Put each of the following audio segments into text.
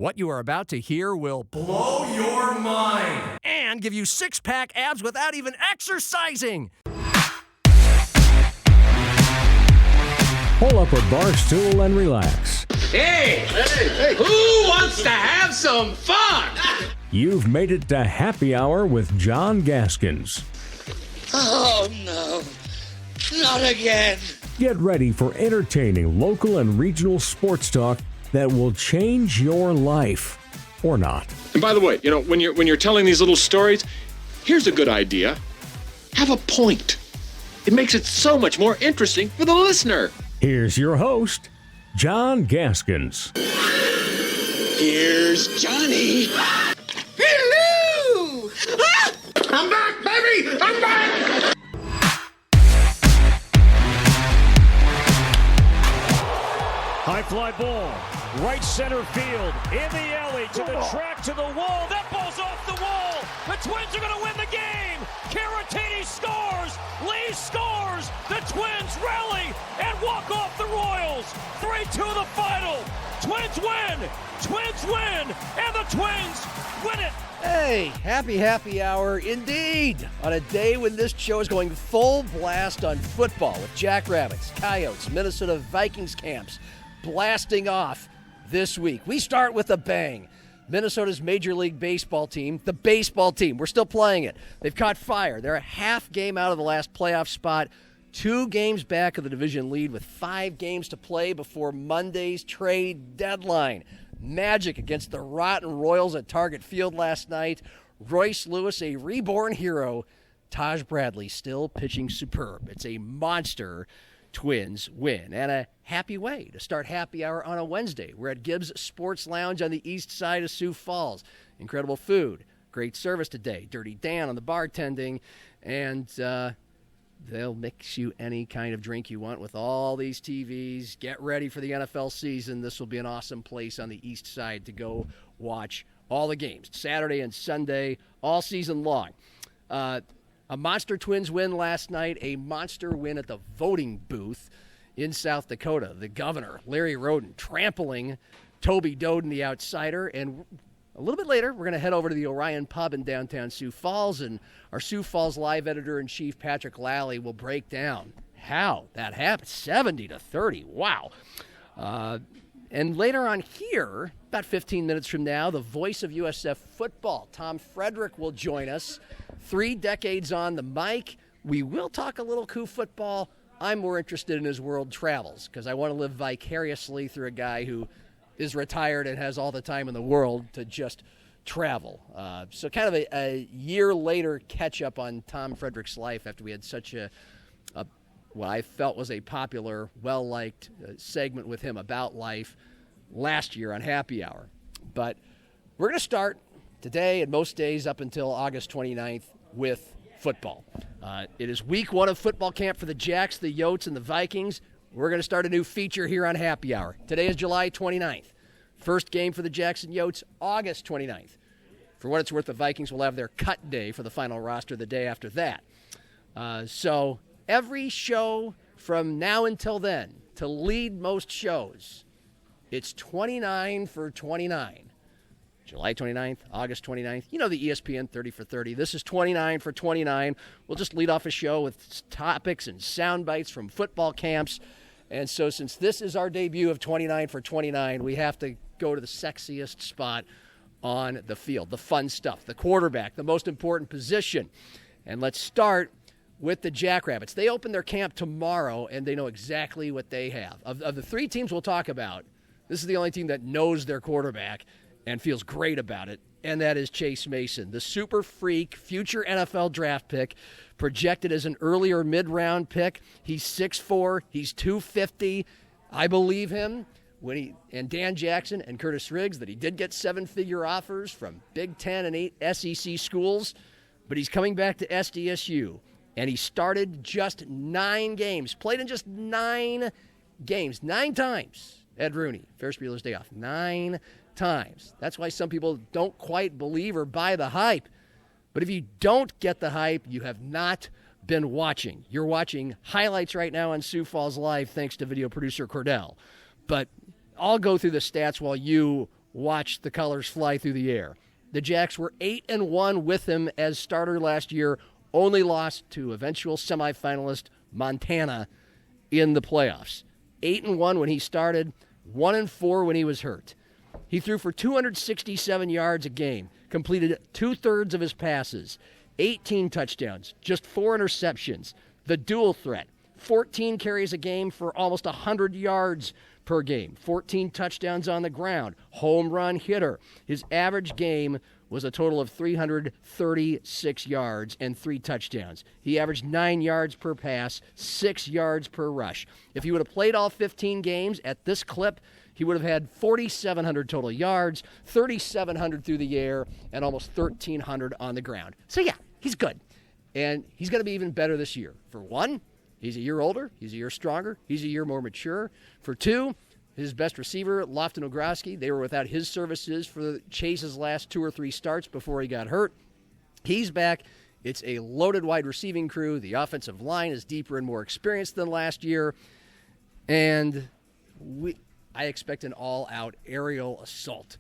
What you are about to hear will blow your mind and give you six-pack abs without even exercising. Pull up a bar stool and relax. Hey, who wants to have some fun? You've made it to Happy Hour with John Gaskins. Oh, no. Not again. Get ready for entertaining local and regional sports talk that will change your life. Or not. And by the way, when you're telling these little stories, here's a good idea. Have a point. It makes it so much more interesting for the listener. Here's your host, John Gaskins. Here's Johnny. Hello! Ah! I'm back, baby! I'm back! High fly ball, right center field, in the alley, to the track, to the wall. That ball's off the wall. The Twins are going to win the game. Caratini scores. Lee scores. The Twins rally and walk off the Royals. 3-2 the final. Twins win. Twins win. And the Twins win it. Hey, happy hour indeed. On a day when this show is going full blast on football with Jackrabbits, Coyotes, Minnesota Vikings camps blasting off this week. We start with a bang. Minnesota's Major League Baseball team, the baseball team, we're still playing it. They've caught fire. They're a half game out of the last playoff spot, 2 games back of the division lead with 5 games to play before Monday's trade deadline. Magic against the rotten Royals at Target Field last night. Royce Lewis, a reborn hero. Taj Bradley still pitching superb. It's a monster Twins win, and a happy way to start Happy Hour on a Wednesday. We're at Gibbs Sports Lounge on the east side of Sioux Falls. Incredible food, great service today. Dirty Dan on the bartending, and they'll mix you any kind of drink you want with all these TVs. Get ready for the NFL season. This will be an awesome place on the east side to go watch all the games, Saturday and Sunday, all season long. A monster Twins win last night, a monster win at the voting booth in South Dakota. The governor, Larry Roden, trampling Toby Doden, the outsider. And a little bit later, we're going to head over to the Orion Pub in downtown Sioux Falls, and our Sioux Falls Live editor-in-chief, Patrick Lalley, will break down how that happened. 70-30, wow. And later on here, about 15 minutes from now, the voice of USF football, Tom Frederick, will join us. 3 decades on the mic. We will talk a little coup football. I'm more interested in his world travels because I want to live vicariously through a guy who is retired and has all the time in the world to just travel. So kind of a year later catch up on Tom Frederick's life after we had such what I felt was a popular, well-liked segment with him about life last year on Happy Hour. But we're going to start today and most days up until August 29th with football. It is week 1 of football camp for the Jacks, the Yotes, and the Vikings. We're going to start a new feature here on Happy Hour. Today is July 29th. First game for the Jacks and Yotes, August 29th. For what it's worth, the Vikings will have their cut day for the final roster the day after that. So every show from now until then, to lead most shows, it's 29 for 29. July 29th, August 29th. You know the ESPN 30 for 30. This is 29 for 29. We'll just lead off a show with topics and sound bites from football camps. And so since this is our debut of 29 for 29, we have to go to the sexiest spot on the field, the fun stuff, the quarterback, the most important position. And let's start with the Jackrabbits. They open their camp tomorrow, and they know exactly what they have. Of the 3 teams we'll talk about, this is the only team that knows their quarterback and feels great about it, and that is Chase Mason, the super freak, future NFL draft pick, projected as an early or mid-round pick. He's 6'4", he's 250. I believe him. And Dan Jackson and Curtis Riggs that he did get 7-figure offers from Big Ten and 8 SEC schools, but he's coming back to SDSU, and he started just 9 games, played in just 9 games, 9 times. Ed Rooney, Ferris Bueller's Day Off, 9 times. That's why some people don't quite believe or buy the hype. But if you don't get the hype, you have not been watching. You're watching highlights right now on Sioux Falls Live thanks to video producer Cordell. But I'll go through the stats while you watch the colors fly through the air. The Jacks were 8-1 with him as starter last year, only lost to eventual semifinalist Montana in the playoffs. 8-1 when he started, 1-4 when he was hurt. He threw for 267 yards a game, completed 2/3 of his passes, 18 touchdowns, just 4 interceptions. The dual threat, 14 carries a game for almost 100 yards per game, 14 touchdowns on the ground, home run hitter. His average game was a total of 336 yards and 3 touchdowns. He averaged 9 yards per pass, 6 yards per rush. If he would have played all 15 games at this clip, he would have had 4,700 total yards, 3,700 through the air, and almost 1,300 on the ground. So yeah, he's good. And he's going to be even better this year. For one, he's a year older, he's a year stronger, he's a year more mature. For two, his best receiver, Lofton Ogroski, they were without his services for Chase's last 2 or 3 starts before he got hurt. He's back. It's a loaded wide receiving crew. The offensive line is deeper and more experienced than last year. And I expect an all-out aerial assault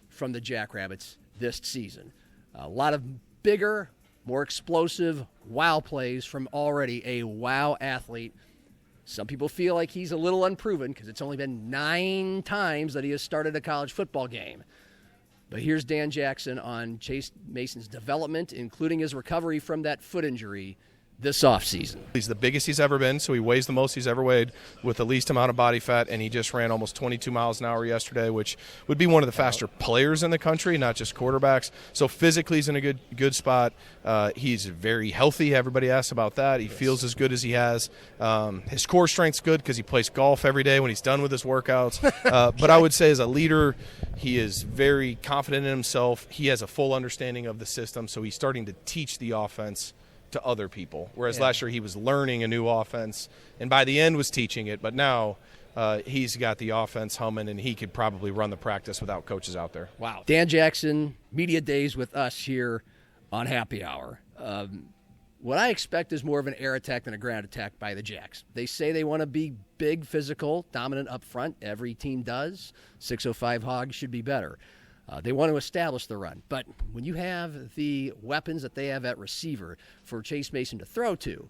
from the Jackrabbits this season. A lot of bigger, more explosive wow plays from already a wow athlete. Some people feel like he's a little unproven because it's only been 9 times that he has started a college football game. But here's Dan Jackson on Chase Mason's development, including his recovery from that foot injury this offseason. He's the biggest he's ever been, so he weighs the most he's ever weighed with the least amount of body fat, and he just ran almost 22 miles an hour yesterday, which would be one of the faster players in the country, not just quarterbacks. So physically he's in a good spot. He's very healthy. Everybody asks about that. He feels as good as he has. His core strength's good because he plays golf every day when he's done with his workouts. But I would say as a leader, he is very confident in himself. He has a full understanding of the system, so he's starting to teach the offense to other people, whereas last year he was learning a new offense and by the end was teaching it, but now he's got the offense humming and he could probably run the practice without coaches out there. Wow. Dan Jackson, media days with us here on Happy Hour. What I expect is more of an air attack than a ground attack by the Jacks. They say they want to be big, physical, dominant up front. Every team does. 605 Hogs should be better. They want to establish the run. But when you have the weapons that they have at receiver for Chase Mason to throw to,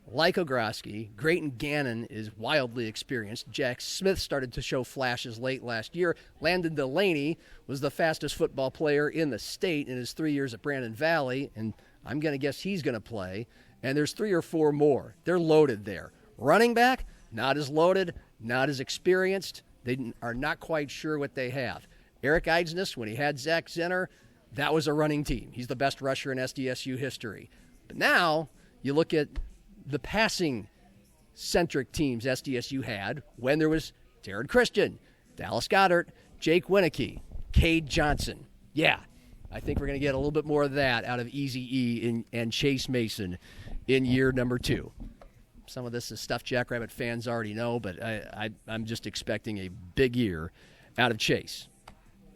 like Ogroski, Grayton Gannon is wildly experienced. Jack Smith started to show flashes late last year. Landon Delaney was the fastest football player in the state in his 3 years at Brandon Valley, and I'm going to guess he's going to play. And there's 3 or 4 more. They're loaded there. Running back, not as loaded, not as experienced. They are not quite sure what they have. Eric Eidsness, when he had Zach Zenner, that was a running team. He's the best rusher in SDSU history. But now you look at the passing-centric teams SDSU had when there was Jared Christian, Dallas Goddard, Jake Winicky, Cade Johnson. Yeah, I think we're going to get a little bit more of that out of Eazy-E and Chase Mason in year number 2. Some of this is stuff Jackrabbit fans already know, but I'm just expecting a big year out of Chase.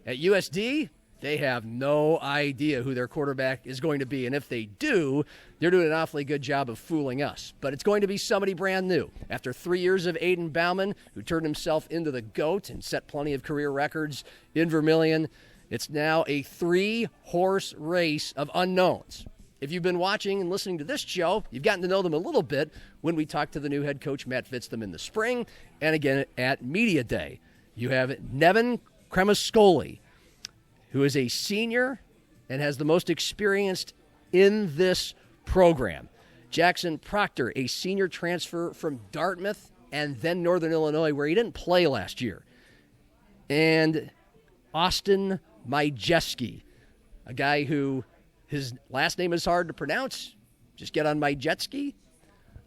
At USD, they have no idea who their quarterback is going to be, and if they do, they're doing an awfully good job of fooling us. But it's going to be somebody brand new. After 3 years of Aiden Bauman, who turned himself into the GOAT and set plenty of career records in Vermilion, it's now a 3-horse race of unknowns. If you've been watching and listening to this show, you've gotten to know them a little bit when we talked to the new head coach, Matt Fitztham, in the spring, and again at Media Day. You have Nevin Cremascoli, who is a senior and has the most experience in this program. Jackson Proctor, a senior transfer from Dartmouth and then Northern Illinois, where he didn't play last year. And Austin Majewski, a guy who his last name is hard to pronounce. Just get on Majewski.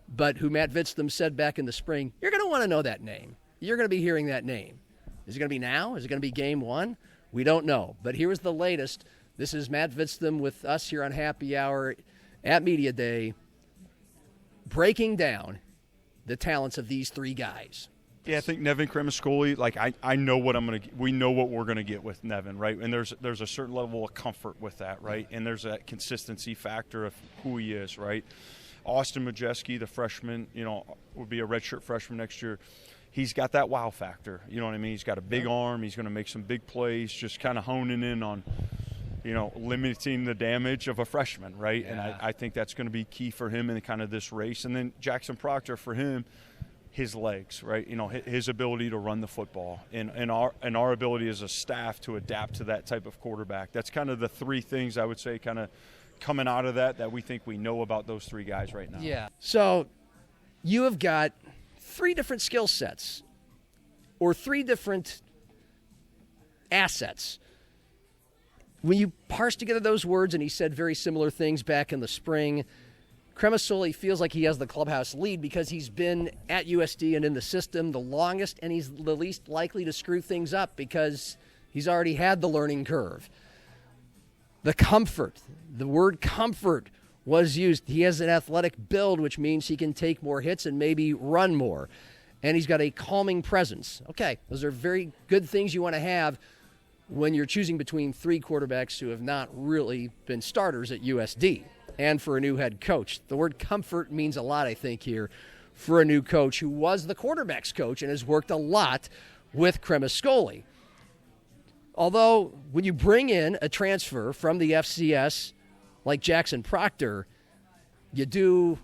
But who Matt Fitztham said back in the spring, you're going to want to know that name. You're going to be hearing that name. Is it going to be now? Is it going to be game 1? We don't know. But here's the latest. This is Matt Fitztham with us here on Happy Hour at Media Day, breaking down the talents of these 3 guys. Yeah, I think Nevin Cremascoli, I know what we know what we're going to get with Nevin, right? And there's a certain level of comfort with that, right? And there's that consistency factor of who he is, right? Austin Majewski, the freshman, would be a redshirt freshman next year. he's got that wow factor. You know what I mean? He's got a big arm. He's going to make some big plays, just kind of honing in on, limiting the damage of a freshman, right? Yeah. And I think that's going to be key for him in kind of this race. And then Jackson Proctor, for him, his legs, right? His ability to run the football and our ability as a staff to adapt to that type of quarterback. That's kind of the three things I would say kind of coming out of that we think we know about those three guys right now. Yeah. So you have got three different skill sets or three different assets. When you parse together those words, and he said very similar things back in the spring, Cremasoli feels like he has the clubhouse lead because he's been at USD and in the system the longest, and he's the least likely to screw things up because he's already had the learning curve. The comfort, the word comfort was used. He has an athletic build, which means he can take more hits and maybe run more. And he's got a calming presence. Okay, those are very good things you want to have when you're choosing between three quarterbacks who have not really been starters at USD. And for a new head coach. The word comfort means a lot, I think, here for a new coach who was the quarterback's coach and has worked a lot with Cremasoli. Although, when you bring in a transfer from the FCS like Jackson Proctor, you do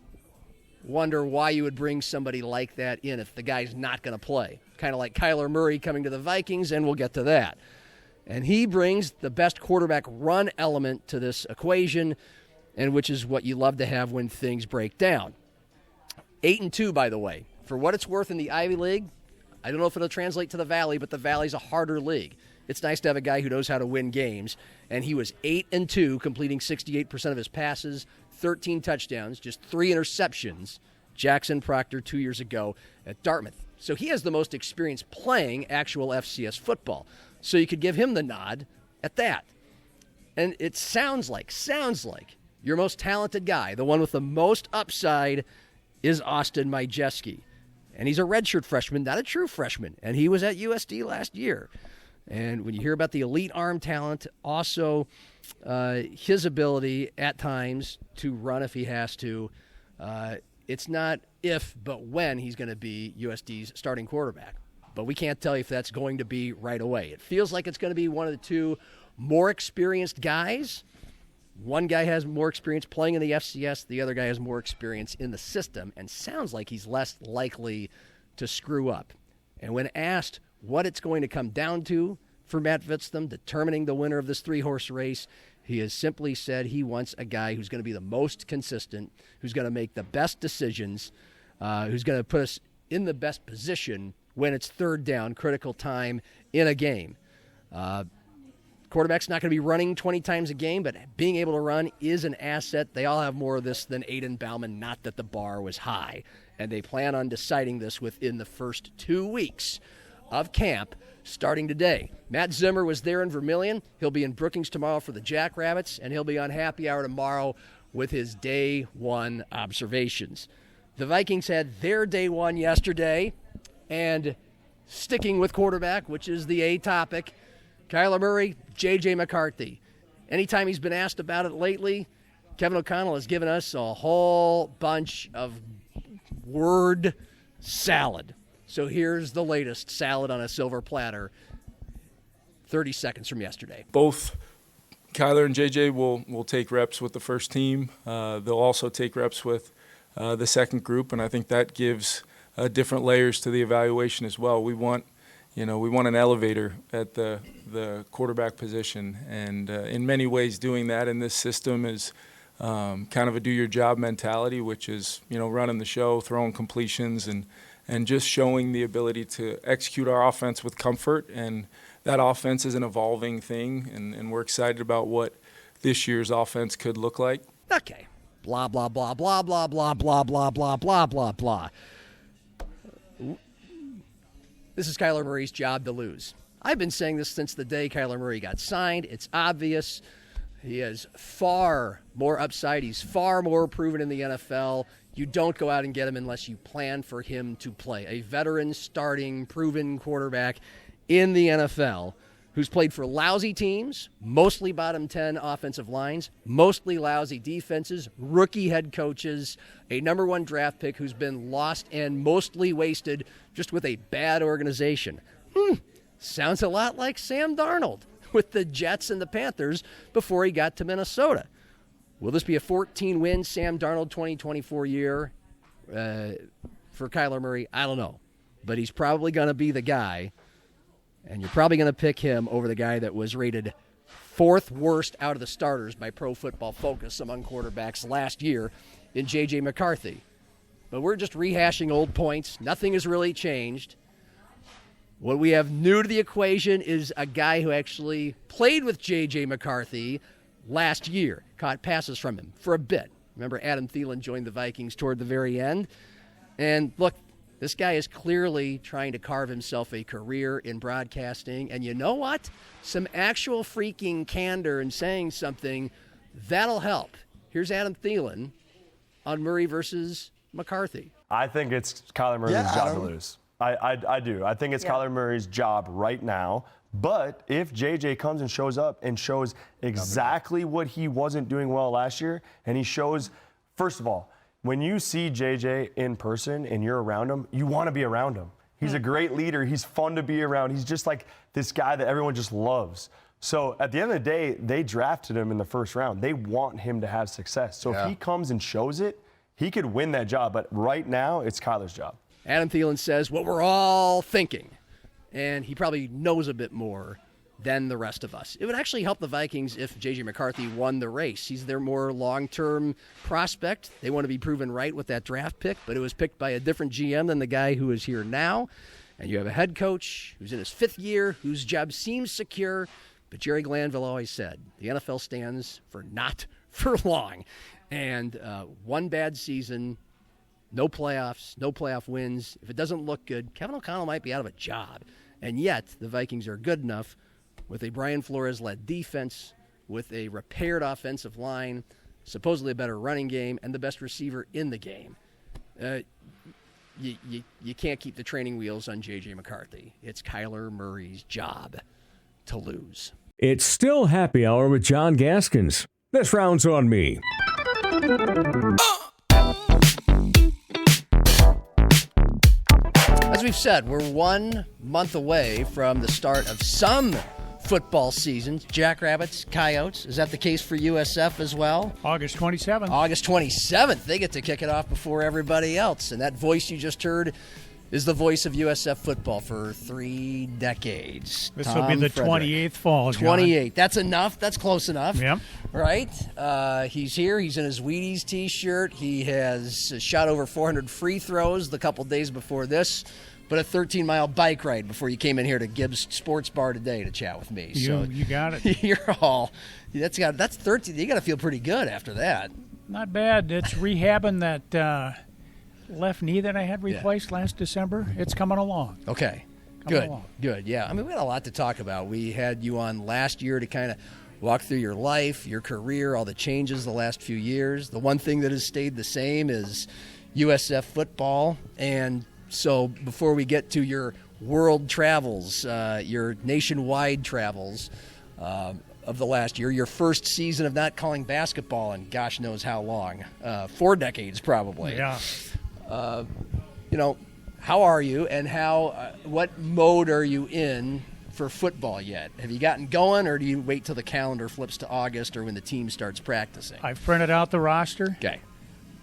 wonder why you would bring somebody like that in if the guy's not going to play. Kind of like Kyler Murray coming to the Vikings, and we'll get to that. And he brings the best quarterback run element to this equation, and which is what you love to have when things break down. 8-2, by the way. For what it's worth in the Ivy League, I don't know if it'll translate to the Valley, but the Valley's a harder league. It's nice to have a guy who knows how to win games, and he was 8-2, completing 68% of his passes, 13 touchdowns, just 3 interceptions. Jackson Proctor 2 years ago at Dartmouth. So he has the most experience playing actual FCS football. So you could give him the nod at that. And it sounds like your most talented guy, the one with the most upside, is Austin Majewski. And he's a redshirt freshman, not a true freshman. And he was at USD last year. And when you hear about the elite arm talent, also his ability at times to run if he has to, it's not if, but when he's going to be USD's starting quarterback. But we can't tell you if that's going to be right away. It feels like it's going to be one of the two more experienced guys. One guy has more experience playing in the FCS. The other guy has more experience in the system and sounds like he's less likely to screw up. And when asked what it's going to come down to for Matt Vitztham determining the winner of this 3-horse race, he has simply said he wants a guy who's going to be the most consistent, who's going to make the best decisions, who's going to put us in the best position when it's third down, critical time in a game. Quarterback's not going to be running 20 times a game, but being able to run is an asset. They all have more of this than Aiden Bauman, not that the bar was high. And they plan on deciding this within the first 2 weeks of camp starting today. Matt Zimmer was there in Vermilion. He'll be in Brookings tomorrow for the Jackrabbits, and he'll be on happy hour tomorrow with his day one observations. The Vikings had their day one yesterday, and sticking with quarterback, which is the A topic, Kyler Murray, J.J. McCarthy. Anytime he's been asked about it lately, Kevin O'Connell has given us a whole bunch of word salad. So here's the latest salad on a silver platter, 30 seconds from yesterday. Both Kyler and J.J. will take reps with the first team. They'll also take reps with the second group, and I think that gives different layers to the evaluation as well. We want an elevator at the quarterback position, and in many ways doing that in this system is kind of a do-your-job mentality, which is, running the show, throwing completions, and just showing the ability to execute our offense with comfort. And that offense is an evolving thing, and we're excited about what this year's offense could look like. Okay. Blah, blah, blah, blah, blah, blah, blah, blah, blah, blah, blah, blah. This is Kyler Murray's job to lose. I've been saying this since the day Kyler Murray got signed. It's obvious. He has far more upside. He's far more proven in the NFL. You don't go out and get him unless you plan for him to play. A veteran, starting, proven quarterback in the NFL who's played for lousy teams, mostly bottom 10 offensive lines, mostly lousy defenses, rookie head coaches, a number 1 draft pick who's been lost and mostly wasted just with a bad organization. Sounds a lot like Sam Darnold with the Jets and the Panthers before he got to Minnesota. Will this be a 14-win Sam Darnold 2024 year for Kyler Murray? I don't know. But he's probably going to be the guy, and you're probably going to pick him over the guy that was rated 4th worst out of the starters by Pro Football Focus among quarterbacks last year in J.J. McCarthy. But we're just rehashing old points. Nothing has really changed. What we have new to the equation is a guy who actually played with J.J. McCarthy last year, caught passes from him for a bit. Remember, Adam Thielen joined the Vikings toward the very end. And look, this guy is clearly trying to carve himself a career in broadcasting. And you know what? Some actual freaking candor in saying something, that'll help. Here's Adam Thielen on Murray versus McCarthy. I think it's Kyler Murray's job to lose. I do. I think it's Kyler Murray's job right now. But if JJ comes and shows up and shows exactly what he wasn't doing well last year, and he shows, first of all, when you see JJ in person and you're around him, you want to be around him. He's a great leader. He's fun to be around. He's just like this guy that everyone just loves. So at the end of the day, they drafted him in the first round. They want him to have success. So if he comes and shows it, he could win that job. But right now, it's Kyler's job. Adam Thielen says what we're all thinking, and he probably knows a bit more than the rest of us. It would actually help the Vikings if J.J. McCarthy won the race. He's their more long-term prospect. They want to be proven right with that draft pick, but it was picked by a different GM than the guy who is here now. And you have a head coach who's in his 5th year, whose job seems secure, but Jerry Glanville always said, the NFL stands for not for long. And one bad season, no playoffs, no playoff wins. If it doesn't look good, Kevin O'Connell might be out of a job. And yet, the Vikings are good enough with a Brian Flores-led defense, with a repaired offensive line, supposedly a better running game, and the best receiver in the game. You can't keep the training wheels on J.J. McCarthy. It's Kyler Murray's job to lose. It's still happy hour with John Gaskins. This round's on me. As we've said, we're 1 month away from the start of some football seasons. Jackrabbits, Coyotes. Is that the case for USF as well? August 27th. August 27th. They get to kick it off before everybody else. And that voice you just heard is the voice of USF football for 3 decades. This will be the Frederick. 28th fall, John. 28. That's enough. That's close enough. Yep. Right? He's here. He's in his Wheaties T-shirt. He has shot over 400 free throws the couple days before this, but a 13-mile bike ride before you came in here to Gibbs Sports Bar today to chat with me. You got it. You're all that's 13. You got to feel pretty good after that. Not bad. It's rehabbing that left knee that I had replaced last December. It's coming along. Okay. Good. Yeah. I mean, we had a lot to talk about. We had you on last year to kind of walk through your life, your career, all the changes the last few years. The one thing that has stayed the same is USF football. And so before we get to your world travels, your nationwide travels of the last year, your first season of not calling basketball in gosh knows how long, 4 decades probably. Yeah. How are you, and what mode are you in for football yet? Have you gotten going, or do you wait till the calendar flips to August or when the team starts practicing? I've printed out the roster. Okay.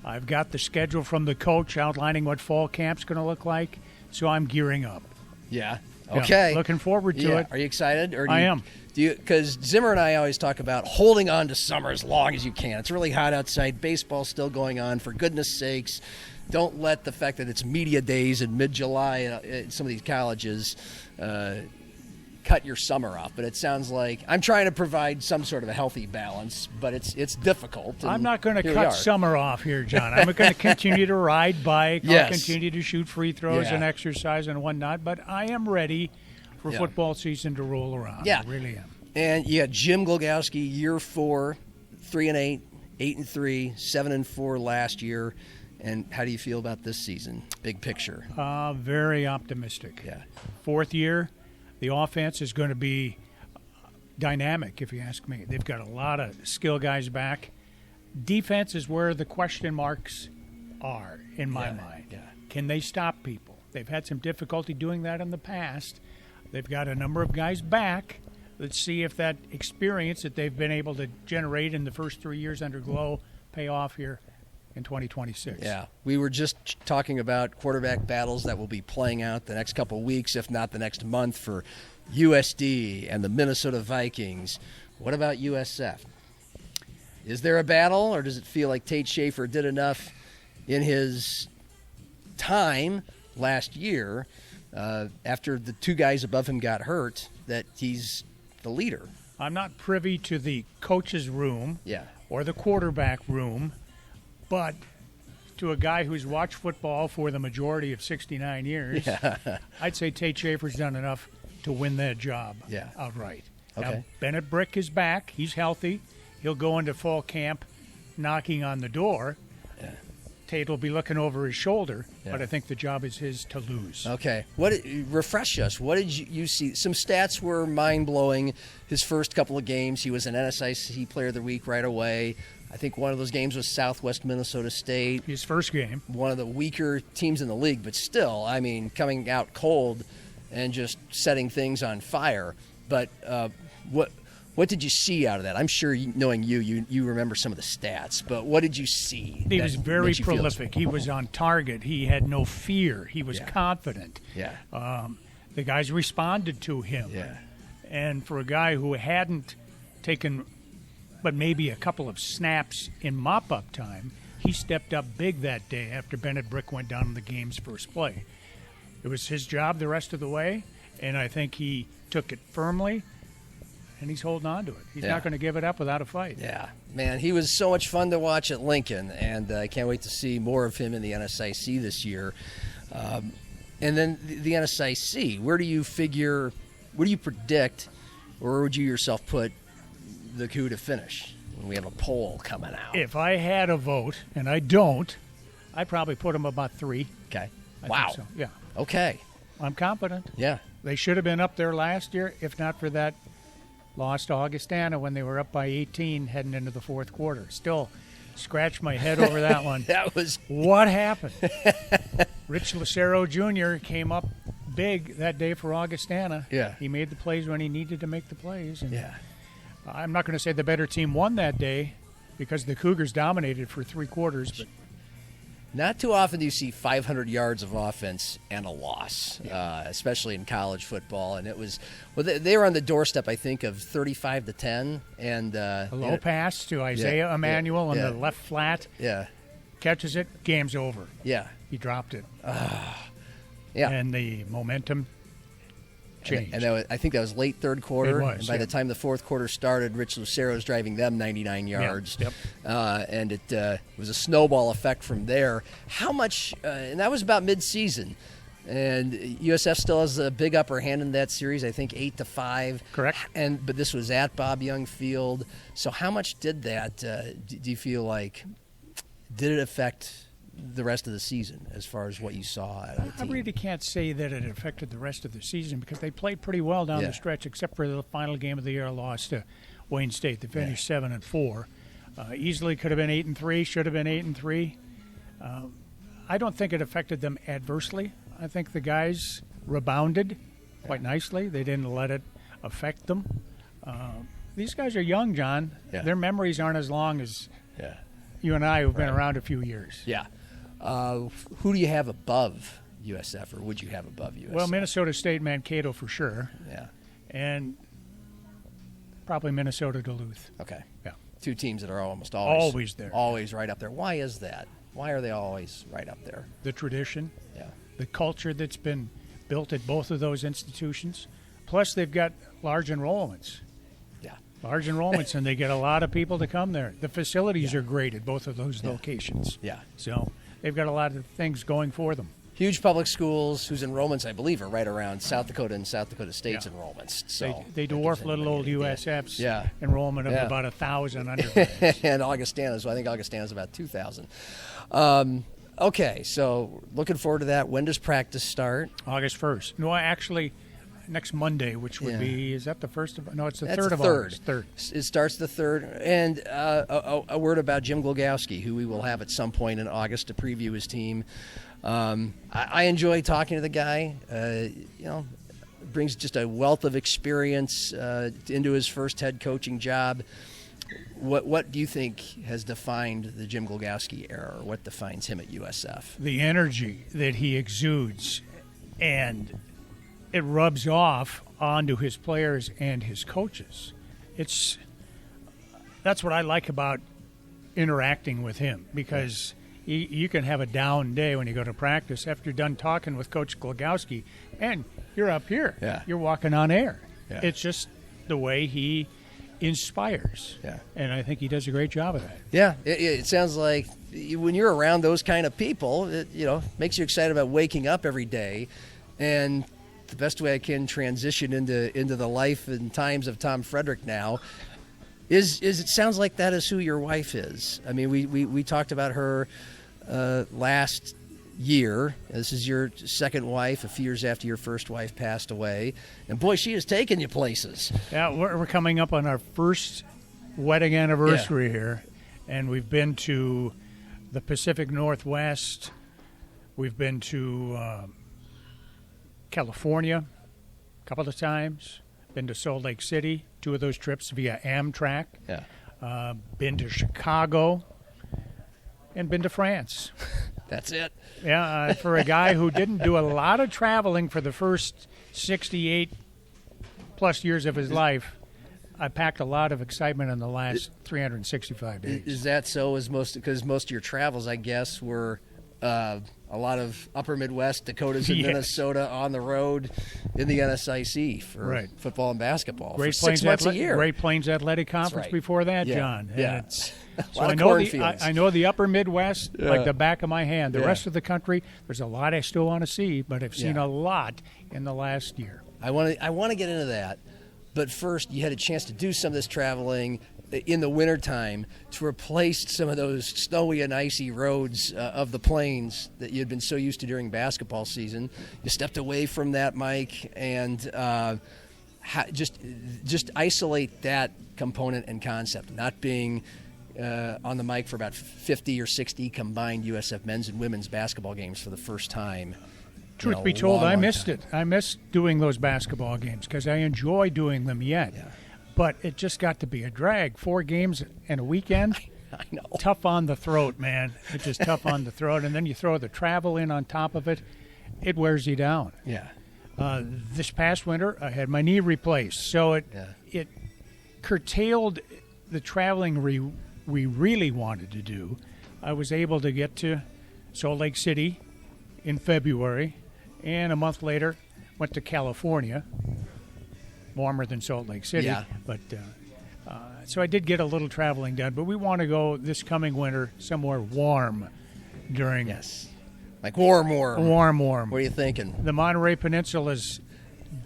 I've got the schedule from the coach outlining what fall camp's going to look like, so I'm gearing up. Yeah. Okay. Yeah, looking forward to it. Are you excited? I am. Because Zimmer and I always talk about holding on to summer as long as you can. It's really hot outside. Baseball's still going on. For goodness sakes, don't let the fact that it's media days in mid-July at some of these colleges cut your summer off. But it sounds like I'm trying to provide some sort of a healthy balance, but it's difficult. I'm not going to cut summer off here, John. I'm going to continue to ride bike. Yes. I'll continue to shoot free throws and exercise and whatnot. But I am ready for football season to roll around. Yeah. I really am. And you got Jim Glogowski, year 4, 3-8, 8-3, 7-4 last year. And how do you feel about this season? Big picture. Very optimistic. Yeah. 4th year, the offense is going to be dynamic, if you ask me. They've got a lot of skill guys back. Defense is where the question marks are, in my mind. Yeah. Can they stop people? They've had some difficulty doing that in the past. They've got a number of guys back. Let's see if that experience that they've been able to generate in the first 3 years under Glow pay off here in 2026. Yeah, we were just talking about quarterback battles that will be playing out the next couple weeks, if not the next month, for USD and the Minnesota Vikings. What about USF? Is there a battle, or does it feel like Tate Schaefer did enough in his time last year after the two guys above him got hurt that he's the leader? I'm not privy to the coach's room or the quarterback room, but to a guy who's watched football for the majority of 69 years, I'd say Tate Schaefer's done enough to win that job outright. Okay. Now, Bennett Brick is back. He's healthy. He'll go into fall camp knocking on the door. Tate will be looking over his shoulder, but I think the job is his to lose. Okay. Refresh us. What did you see? Some stats were mind-blowing. His first couple of games, he was an NSIC Player of the Week right away. I think one of those games was Southwest Minnesota State. His first game. One of the weaker teams in the league, but still, I mean, coming out cold and just setting things on fire. But what did you see out of that? I'm sure, knowing you remember some of the stats, but what did you see? He was very prolific. He was on target. He had no fear. He was confident. The guys responded to him. And for a guy who hadn't taken but maybe a couple of snaps in mop-up time, he stepped up big that day after Bennett Brick went down in the game's first play. It was his job the rest of the way, and I think he took it firmly, and he's holding on to it. He's not going to give it up without a fight. Yeah, man, he was so much fun to watch at Lincoln, and I can't wait to see more of him in the NSIC this year. And then the NSIC, where do you predict, or would you yourself put the coup to finish when we have a poll coming out? If I had a vote, and I don't, I'd probably put him about 3. Okay. I think so. Yeah. Okay. I'm confident. Yeah. They should have been up there last year, if not for that loss to Augustana when they were up by 18 heading into the fourth quarter. Still scratch my head over that one. What happened? Rich Lucero Jr. came up big that day for Augustana. Yeah. He made the plays when he needed to make the plays. And I'm not going to say the better team won that day because the Cougars dominated for 3 quarters, but not too often do you see 500 yards of offense and a loss, especially in college football. And it was, they were on the doorstep, I think, of 35-10, and a low pass to Isaiah Emanuel on the left flat. Yeah, catches it, game's over. Yeah, he dropped it. Yeah, and the momentum changed. And I think that was late third quarter. It was, and by the time the fourth quarter started, Rich Lucero's driving them 99 yards. And it was a snowball effect from there. How much, and that was about mid-season. And USF still has a big upper hand in that series, I think 8-5. Correct. But this was at Bob Young Field. So how much did that, do you feel like, did it affect the rest of the season as far as what you saw out of the team? I really can't say that it affected the rest of the season because they played pretty well down the stretch, except for the final game of the year loss to Wayne State. They finished 7-4. Easily could have been 8-3, should have been 8-3. I don't think it affected them adversely. I think the guys rebounded quite nicely. They didn't let it affect them. These guys are young, John. Their memories aren't as long as you and I who've been around a few years. Yeah. Who do you have above USF, or would you have above USF? Well, Minnesota State, Mankato for sure. Yeah. And probably Minnesota Duluth. Okay. Yeah. 2 teams that are almost always there. Always right up there. Why is that? Why are they always right up there? The tradition. Yeah. The culture that's been built at both of those institutions. Plus, they've got large enrollments. Yeah. Large enrollments, and they get a lot of people to come there. The facilities are great at both of those locations. Yeah. So they've got a lot of things going for them. Huge public schools whose enrollments, I believe, are right around South Dakota and South Dakota State's enrollments. So they dwarf little old USF's enrollment of about 1,000 undergrads. And Augustana, so I think Augustana's about 2,000. Okay, so looking forward to that. When does practice start? August 1st. No, actually, next Monday, which would be, is that the first of, no, it's the That's 3rd of August. Third. It starts the 3rd. And a word about Jim Glogowski, who we will have at some point in August to preview his team. I enjoy talking to the guy. Brings just a wealth of experience into his first head coaching job. What do you think has defined the Jim Glogowski era, or what defines him at USF? The energy that he exudes, and it rubs off onto his players and his coaches. That's what I like about interacting with him, because you can have a down day when you go to practice. After you're done talking with Coach Glogowski, and you're up here. Yeah. You're walking on air. Yeah. It's just the way he inspires. Yeah. And I think he does a great job of that. Yeah, it sounds like when you're around those kind of people, it makes you excited about waking up every day. And the best way I can transition into the life and times of Tom Frederick now is it sounds like that is who your wife is. I mean, we talked about her last year. This is your second wife, a few years after your first wife passed away. And boy, she has taken you places. Yeah, we're coming up on our first wedding anniversary here. And we've been to the Pacific Northwest. We've been to California a couple of times. Been to Salt Lake City, 2 of those trips via Amtrak. Yeah. Been to Chicago. And been to France. That's it. Yeah, for a guy who didn't do a lot of traveling for the first 68-plus years of his life, I packed a lot of excitement in the last 365 days. Is that so? Because most of your travels, I guess, were a lot of upper Midwest, Dakotas and Minnesota on the road in the NSIC for football and basketball for 6 months a year. Great Plains Athletic Conference before that, John. Yeah. So I know the upper Midwest like the back of my hand. The rest of the country, there's a lot I still want to see, but I've seen a lot in the last year. I want to get into that. But first, you had a chance to do some of this traveling in the wintertime to replace some of those snowy and icy roads of the plains that you had been so used to during basketball season. You stepped away from that, Mike, and just isolate that component and concept, not being on the mic for about 50 or 60 combined USF men's and women's basketball games for the first time. Truth be told, I missed it. I missed doing those basketball games because I enjoy doing them yet. Yeah. But it just got to be a drag. 4 games in a weekend. I know. Tough on the throat, man. It's just tough on the throat. And then you throw the travel in on top of it. It wears you down. Yeah. This past winter, I had my knee replaced. So it curtailed the traveling we really wanted to do. I was able to get to Salt Lake City in February. And a month later, went to California. Warmer than Salt Lake City. Yeah. But so I did get a little traveling done. But we want to go this coming winter somewhere warm during. Yes. Like warm. Warm. What are you thinking? The Monterey Peninsula is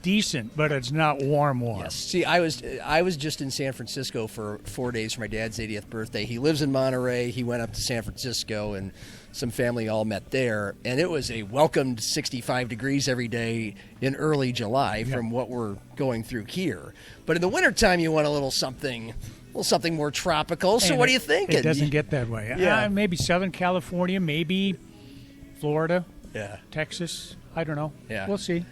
decent, but it's not warm. Yes. See, I was just in San Francisco for 4 days for my dad's 80th birthday. He lives in Monterey. He went up to San Francisco, and some family all met there. And it was a welcomed 65 degrees every day in early July from what we're going through here. But in the wintertime, you want a little something more tropical. So what are you thinking? It doesn't get that way. Yeah. Maybe Southern California, maybe Florida, Texas. I don't know. Yeah. We'll see.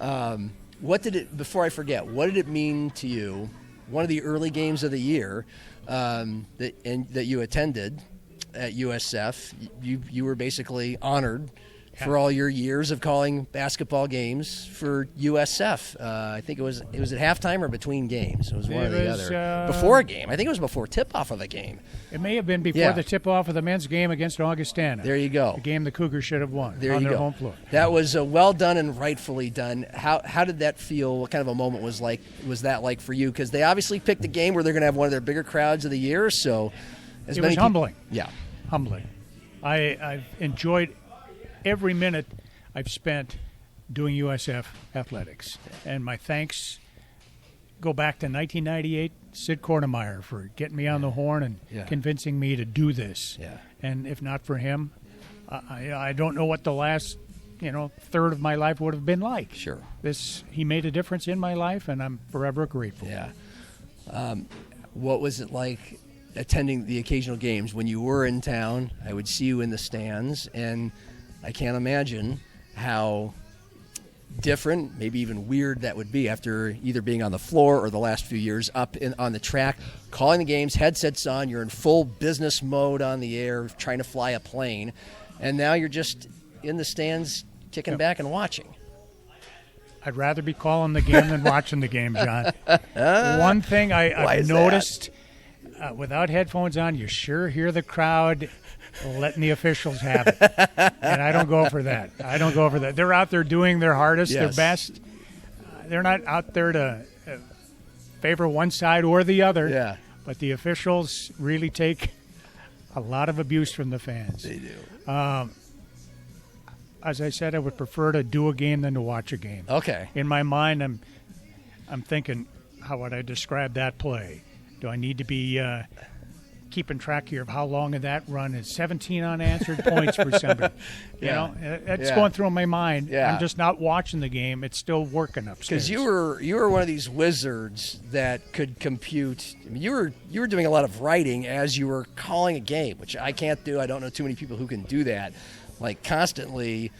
Before I forget, what did it mean to you, one of the early games of the year that you attended at USF? You were basically honored for all your years of calling basketball games for USF. I think it was at halftime or between games. It was one or the other. Before a game. I think it was before tip-off of a game. It may have been before the tip-off of the men's game against Augustana. There you go. The game the Cougars should have won there on you their go. home floor. That was well done and rightfully done. How did that feel? What kind of a moment was that like for you? Because they obviously picked a game where they're going to have one of their bigger crowds of the year. So it was humbling. Yeah. Humbling. I've enjoyed every minute I've spent doing USF athletics. And my thanks go back to 1998, Sid Kornemeyer, for getting me on the horn and convincing me to do this. Yeah. And if not for him, I don't know what the last third of my life would have been like. Sure. He made a difference in my life, and I'm forever grateful. Yeah. What was it like attending the occasional games? When you were in town, I would see you in the stands, and I can't imagine how different, maybe even weird that would be after either being on the floor or the last few years up on the track, calling the games, headsets on, you're in full business mode on the air, trying to fly a plane, and now you're just in the stands kicking back and watching. I'd rather be calling the game than watching the game, John. One thing I've noticed, without headphones on, you sure hear the crowd letting the officials have it. And I don't go for that. They're out there doing their hardest, their best. They're not out there to favor one side or the other. Yeah. But the officials really take a lot of abuse from the fans. They do. As I said, I would prefer to do a game than to watch a game. Okay. In my mind, I'm thinking, how would I describe that play? Do I need to be keeping track here of how long of that run is? 17 unanswered points for somebody. You know, it's going through my mind. Yeah. I'm just not watching the game. It's still working upstairs. Because you were one of these wizards that could compute. I mean, you were doing a lot of writing as you were calling a game, which I can't do. I don't know too many people who can do that. Like constantly,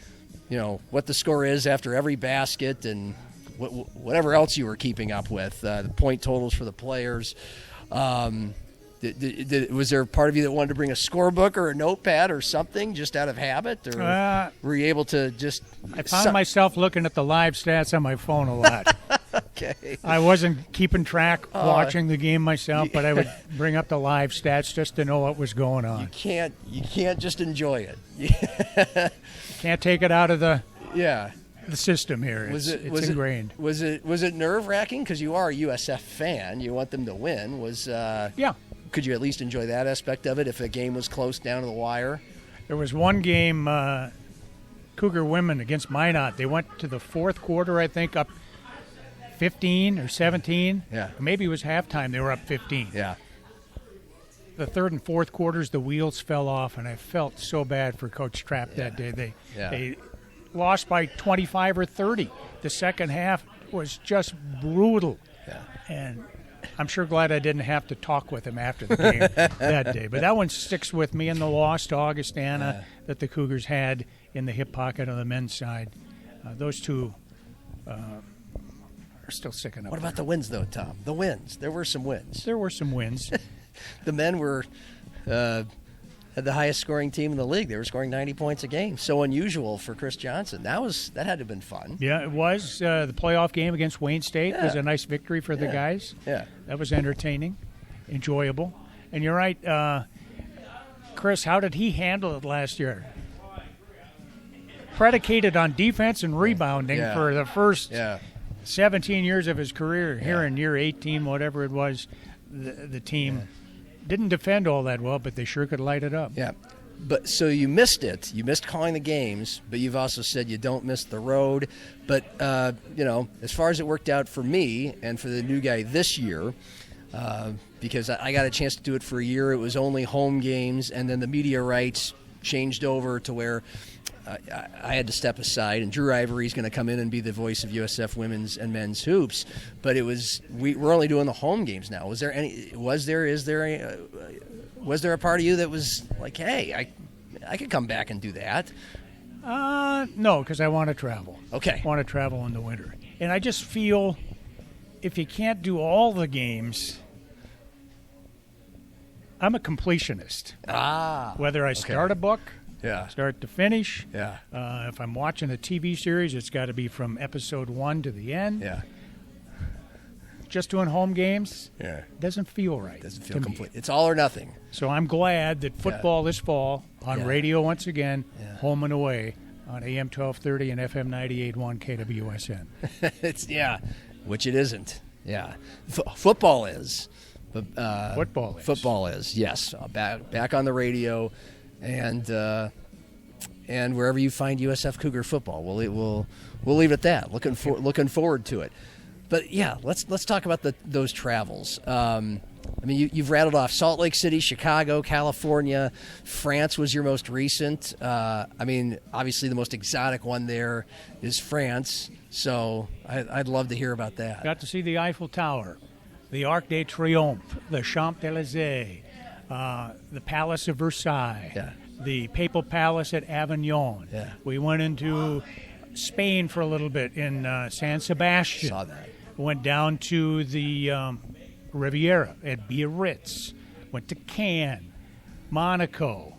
what the score is after every basket and whatever else you were keeping up with, the point totals for the players. Was there a part of you that wanted to bring a scorebook or a notepad or something just out of habit? Or were you able to just... I found myself looking at the live stats on my phone a lot. Okay. I wasn't keeping track watching the game myself, but I would bring up the live stats just to know what was going on. You can't just enjoy it. Can't take it out of the the system here. It's ingrained. Was it nerve-wracking? Because you are a USF fan. You want them to win. Yeah. Could you at least enjoy that aspect of it if a game was close down to the wire? There was one game, Cougar women against Minot. They went to the fourth quarter, I think, up 15 or 17. Yeah. Maybe it was halftime. They were up 15. Yeah. The third and fourth quarters, the wheels fell off, and I felt so bad for Coach Trapp that day. They lost by 25 or 30. The second half was just brutal. Yeah. And I'm sure glad I didn't have to talk with him after the game that day. But that one sticks with me, and the loss to Augustana that the Cougars had in the hip pocket on the men's side. Those two are still sticking up. What about the wins, though, Tom? The wins. There were some wins. There were some wins. The men were had the highest scoring team in the league. They were scoring 90 points a game. So unusual for Chris Johnson. That had to have been fun. Yeah, it was. The playoff game against Wayne State was a nice victory for the guys. Yeah. That was entertaining, enjoyable. And you're right, Chris, how did he handle it last year? Predicated on defense and rebounding for the first 17 years of his career. Here in year 18, whatever it was, the team didn't defend all that well, but they sure could light it up. Yeah. But so you missed it. You missed calling the games, but you've also said you don't miss the road. But, as far as it worked out for me and for the new guy this year, because I got a chance to do it for a year, it was only home games, and then the media rights changed over to where I had to step aside, and Drew Ivory's going to come in and be the voice of USF women's and men's hoops. But we're only doing the home games now. Was there a part of you that was like, hey, I could come back and do that? No, because I want to travel. Okay. I want to travel in the winter. And I just feel if you can't do all the games, I'm a completionist. Whether I start a book, start to finish. Yeah. If I'm watching a TV series, it's got to be from episode 1 to the end. Yeah. Just doing home games doesn't feel right. Doesn't feel complete. It's all or nothing. So I'm glad that football this fall on radio once again, home and away on AM 1230 and FM 98.1 KWSN. Which it isn't. Yeah. Football is. Football is. Yes. Back on the radio. And wherever you find USF Cougar football, we'll leave it at that. Looking forward to it. But let's talk about those travels. I mean, you've rattled off Salt Lake City, Chicago, California. France was your most recent. I mean, obviously the most exotic one there is France. So I'd love to hear about that. Got to see the Eiffel Tower, the Arc de Triomphe, the Champs-Élysées, the Palace of Versailles, the Papal Palace at Avignon. Yeah. We went into Spain for a little bit in San Sebastian. Saw that. Went down to the Riviera at Biarritz. Went to Cannes, Monaco.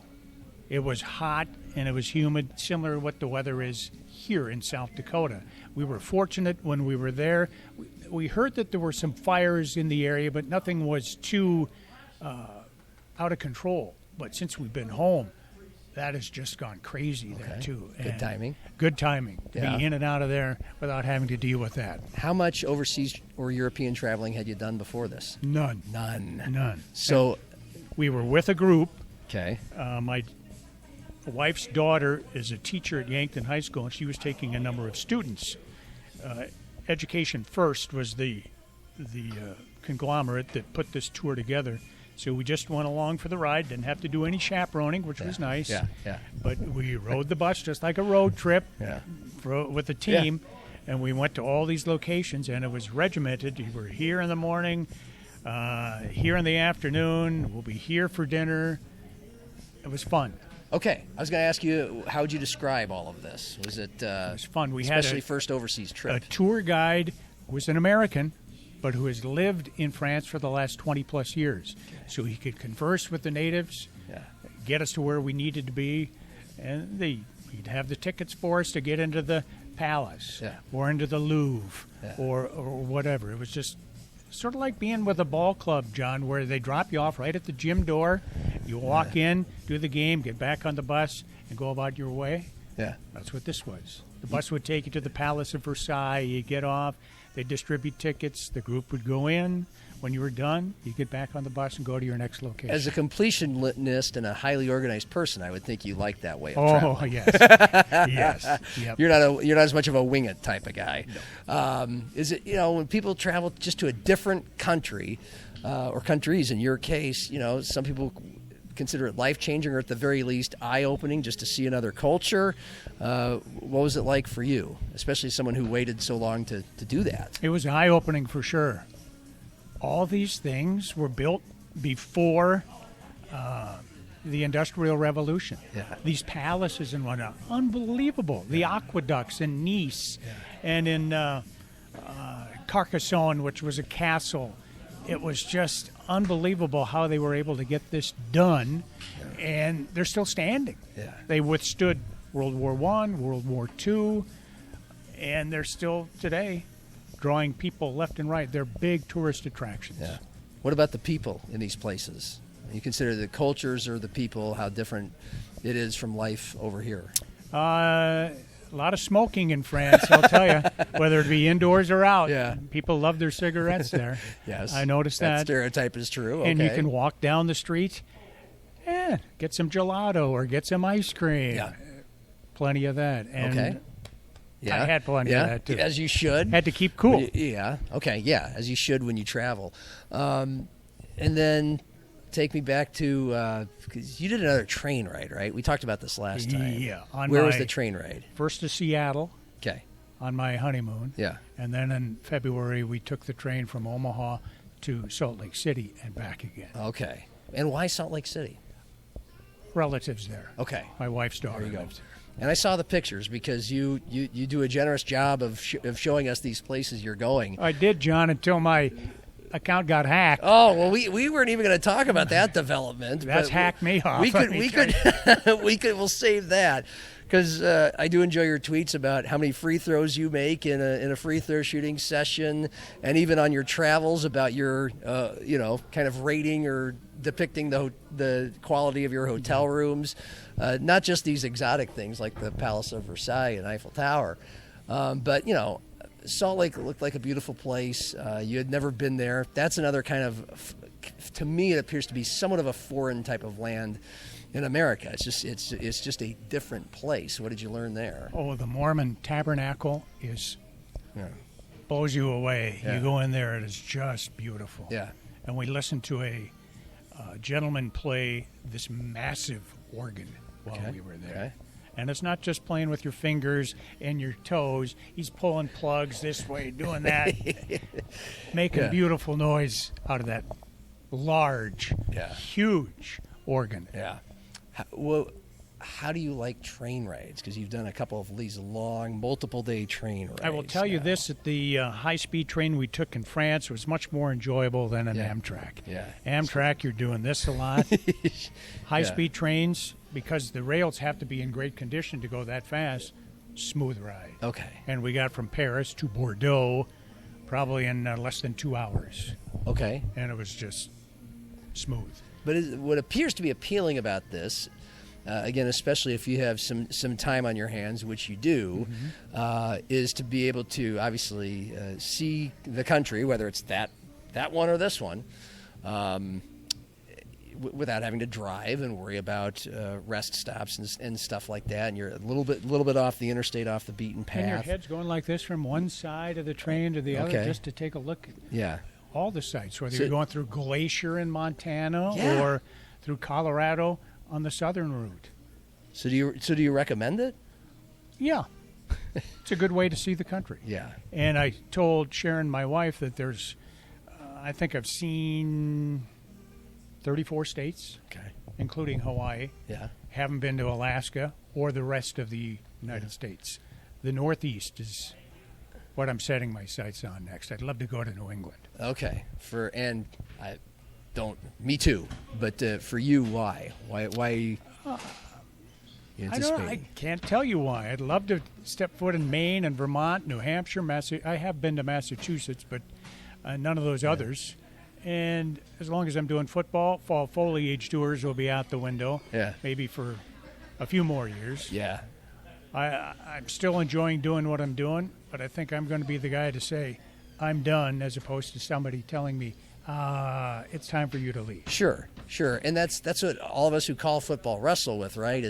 It was hot and it was humid, similar to what the weather is here in South Dakota. We were fortunate when we were there. We heard that there were some fires in the area, but nothing was too out of control. But since we've been home, that has just gone crazy there, too. Good timing. Good timing to Yeah. be in and out of there without having to deal with that. How much overseas or European traveling had you done before this? None. None. So we were with a group. Okay. My wife's daughter is a teacher at Yankton High School, and she was taking a number of students. Education First was the conglomerate that put this tour together. So we just went along for the ride, didn't have to do any chaperoning, which was nice. Yeah. But we rode the bus just like a road trip with the team, and we went to all these locations, and it was regimented. We were here in the morning, here in the afternoon, we'll be here for dinner. It was fun. Okay, I was going to ask you, how would you describe all of this? Was it? It was fun. We especially had first overseas trip. A tour guide who was an American, but who has lived in France for the last 20-plus years. So he could converse with the natives, get us to where we needed to be, and he'd have the tickets for us to get into the palace or into the Louvre or whatever. It was just sort of like being with a ball club, John, where they drop you off right at the gym door. You walk in, do the game, get back on the bus, and go about your way. Yeah. That's what this was. The bus would take you to the Palace of Versailles. You get off. They distribute tickets. The group would go in. When you were done, you get back on the bus and go to your next location. As a completionist and a highly organized person, I would think you like that way of traveling. Oh, yes. Yes. Yep. You're not as much of a wing it type of guy. No. Is it, when people travel just to a different country, or countries in your case, some people consider it life-changing or at the very least eye-opening just to see another culture. What was it like for you, especially someone who waited so long to do that? It was eye-opening for sure. All these things were built before the Industrial Revolution. Yeah. These palaces and whatnot, unbelievable. The aqueducts in Nice and in Carcassonne, which was a castle. It was just unbelievable how they were able to get this done, and they're still standing. Yeah. They withstood World War I, World War II, and they're still today drawing people left and right. They're big tourist attractions. Yeah. What about the people in these places? You consider the cultures or the people, how different it is from life over here? A lot of smoking in France, I'll tell you, whether it be indoors or out. Yeah. People love their cigarettes there. Yes. I noticed that. That stereotype is true. And you Okay. can walk down the street and get some gelato or get some ice cream. Yeah. Plenty of that. And Okay. I had plenty of that, too. As you should. Had to keep cool. Yeah. Okay. Yeah. As you should when you travel. And then take me back to, because you did another train ride, right? We talked about this last time. Yeah. Where was the train ride? First to Seattle. Okay. On my honeymoon. Yeah. And then in February, we took the train from Omaha to Salt Lake City and back again. Okay. And why Salt Lake City? Relatives there. Okay. My wife's daughter There you go. lives there. And I saw the pictures because you do a generous job of showing us these places you're going. I did, John, until my account got hacked. Oh, well, we weren't even going to talk about that development. That's but hacked me off. We'll save that because I do enjoy your tweets about how many free throws you make in a free throw shooting session, and even on your travels about your kind of rating or depicting the quality of your hotel rooms, not just these exotic things like the Palace of Versailles and Eiffel Tower, but Salt Lake looked like a beautiful place. You had never been there. That's another kind of, to me, it appears to be somewhat of a foreign type of land in America. It's just a different place. What did you learn there? Oh, the Mormon Tabernacle blows you away. Yeah. You go in there, it is just beautiful. Yeah. and we listened to a gentleman play this massive organ while we were there. Okay. And it's not just playing with your fingers and your toes. He's pulling plugs this way, doing that, making beautiful noise out of that large, huge organ. Yeah. How do you like train rides? Because you've done a couple of these long, multiple-day train rides. I will tell you this, that the high-speed train we took in France was much more enjoyable than an Amtrak. Yeah. Amtrak, you're doing this a lot. High-speed trains, because the rails have to be in great condition to go that fast, smooth ride. Okay. And we got from Paris to Bordeaux probably in less than 2 hours. Okay. And it was just smooth. But what appears to be appealing about this, again, especially if you have some time on your hands, which you do, is to be able to obviously see the country, whether it's that one or this one, without having to drive and worry about rest stops and stuff like that. And you're a little bit off the interstate, off the beaten path. And your head's going like this from one side of the train to the other, just to take a look at all the sites, whether you're going through Glacier in Montana or through Colorado on the southern route. So do you recommend it? Yeah. It's a good way to see the country. Yeah. And I told Sharon, my wife, that there's, I think I've seen 34 states, including Hawaii. Yeah. Haven't been to Alaska or the rest of the United States. The Northeast is what I'm setting my sights on next. I'd love to go to New England. Okay. Me too. But for you, why? Why? I can't tell you why. I'd love to step foot in Maine and Vermont, New Hampshire, I have been to Massachusetts, but none of those others. And as long as I'm doing football, fall foliage tours will be out the window. Yeah. Maybe for a few more years. Yeah. I'm still enjoying doing what I'm doing, but I think I'm going to be the guy to say I'm done, as opposed to somebody telling me it's time for you to leave. Sure. And that's what all of us who call football wrestle with, right?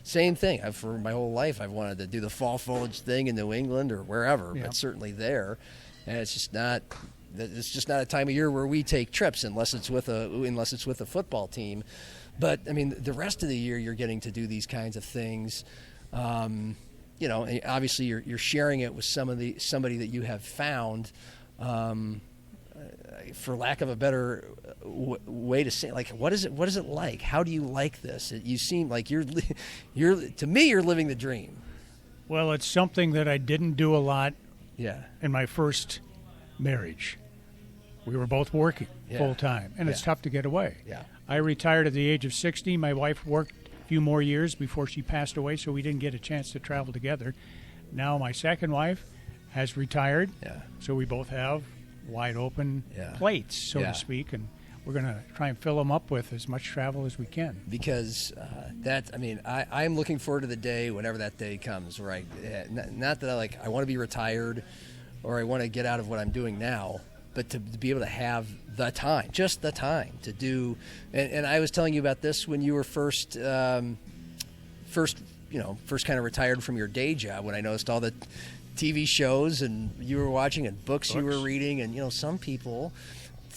Same thing. For my whole life, I've wanted to do the fall foliage thing in New England or wherever, but certainly there. And it's just not a time of year where we take trips unless it's with a football team. But I mean, the rest of the year you're getting to do these kinds of things. Obviously you're sharing it with somebody that you have found. For lack of a better way to say, like, what is it like? How do you like this? You seem like you're to me, you're living the dream. Well, it's something that I didn't do a lot. Yeah. In my first marriage, we were both working full time, and it's tough to get away. Yeah. I retired at the age of 60. My wife worked a few more years before she passed away, so we didn't get a chance to travel together. Now my second wife has retired, so we both have wide open plates, so to speak, and we're going to try and fill them up with as much travel as we can. Because I'm looking forward to the day, whenever that day comes, right? Not that I want to be retired or I want to get out of what I'm doing now, but to be able to have just the time to do. And I was telling you about this when you were first kind of retired from your day job, when I noticed all the TV shows and you were watching and books you were reading, and some people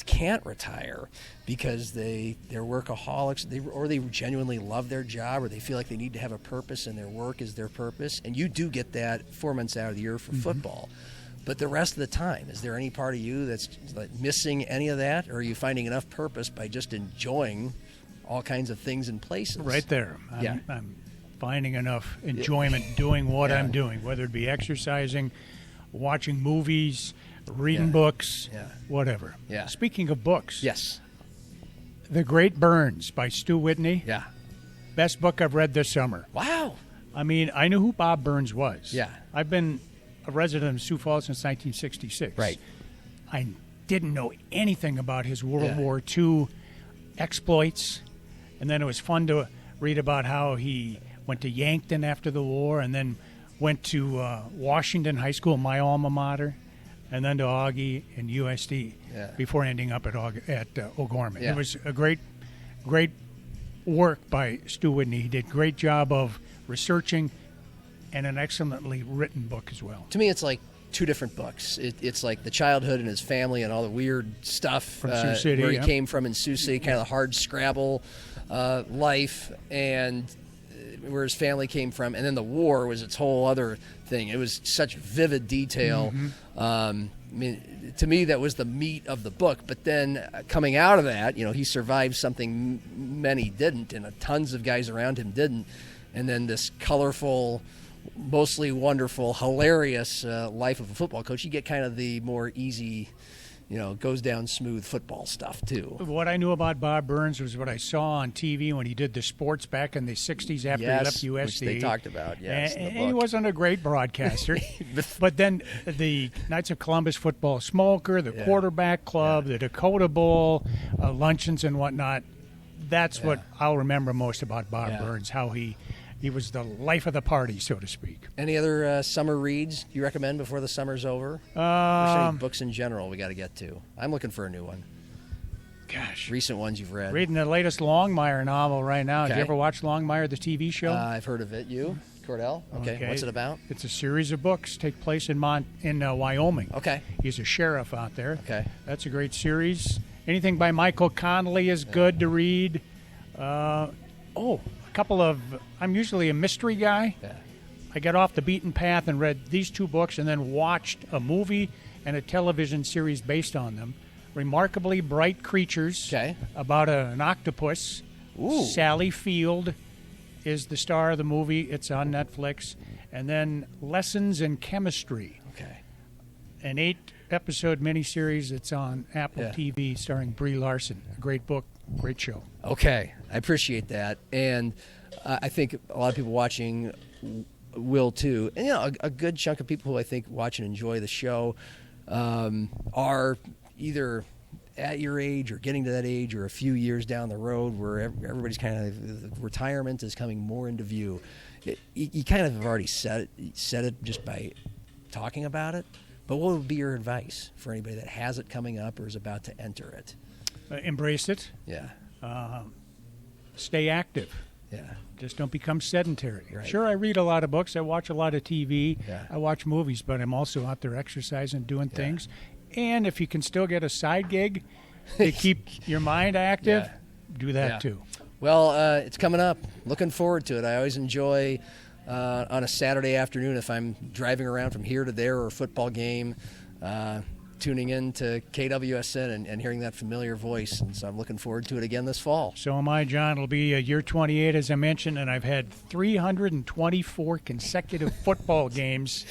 can't retire because they're workaholics, or they genuinely love their job, or they feel like they need to have a purpose and their work is their purpose. And you do get that 4 months out of the year for football. But the rest of the time, is there any part of you that's missing any of that, or are you finding enough purpose by just enjoying all kinds of things and places? Right there. I'm finding enough enjoyment doing what I'm doing, whether it be exercising, watching movies, reading books, whatever. Yeah. Speaking of books. Yes. The Great Burns by Stu Whitney. Yeah. Best book I've read this summer. Wow. I mean, I knew who Bob Burns was. Yeah. I've been a resident of Sioux Falls since 1966. Right. I didn't know anything about his World War II exploits, and then it was fun to read about how he went to Yankton after the war, and then went to Washington High School, my alma mater, and then to Augie and USD before ending up at O'Gorman. Yeah. It was a great work by Stu Whitney. He did a great job of researching, and an excellently written book as well. To me, it's like two different books. It's like the childhood and his family and all the weird stuff from Sioux City, where he came from in Sioux City, kind of the hard scrabble life, and where his family came from, and then the war was its whole other thing. It was such vivid detail. I mean, to me, that was the meat of the book. But then coming out of that, he survived something many didn't, and tons of guys around him didn't. And then this colorful, mostly wonderful, hilarious life of a football coach. You get kind of the more easy, goes down smooth football stuff too. What I knew about Bob Burns was what I saw on TV when he did the sports back in the 60s after he left USC. Which they talked about, yes. And he wasn't a great broadcaster. But then the Knights of Columbus football smoker, the quarterback club, the Dakota Bowl, luncheons and whatnot. That's what I'll remember most about Bob Burns, how he was the life of the party, so to speak. Any other summer reads you recommend before the summer's over? Or any books in general we got to get to? I'm looking for a new one. Gosh. Recent ones you've read. Reading the latest Longmire novel right now. Did you ever watch Longmire, the TV show? I've heard of it. You? Cordell? Okay. What's it about? It's a series of books take place in Wyoming. Okay. He's a sheriff out there. Okay. That's a great series. Anything by Michael Connelly is good to read. I'm usually a mystery guy. Yeah. I got off the beaten path and read these two books and then watched a movie and a television series based on them. Remarkably Bright Creatures, about an octopus. Ooh. Sally Field is the star of the movie. It's on Netflix. And then Lessons in Chemistry. Okay. An 8-episode miniseries that's on Apple TV starring Brie Larson. A great book, great show. Okay. I appreciate that. And I think a lot of people watching will too. And, a good chunk of people who I think watch and enjoy the show are either at your age or getting to that age or a few years down the road where everybody's kind of, retirement is coming more into view. You kind of have already said it just by talking about it. But what would be your advice for anybody that has it coming up or is about to enter it? Embrace it. Yeah. Stay active. Yeah. Just don't become sedentary. Right. Sure, I read a lot of books. I watch a lot of TV. Yeah. I watch movies, but I'm also out there exercising, doing things. And if you can still get a side gig to keep your mind active, do that too. Well, it's coming up. Looking forward to it. I always enjoy on a Saturday afternoon if I'm driving around from here to there or a football game, tuning in to KWSN and hearing that familiar voice. And so I'm looking forward to it again this fall. So am I, John. It'll be year 28, as I mentioned, and I've had 324 consecutive football games.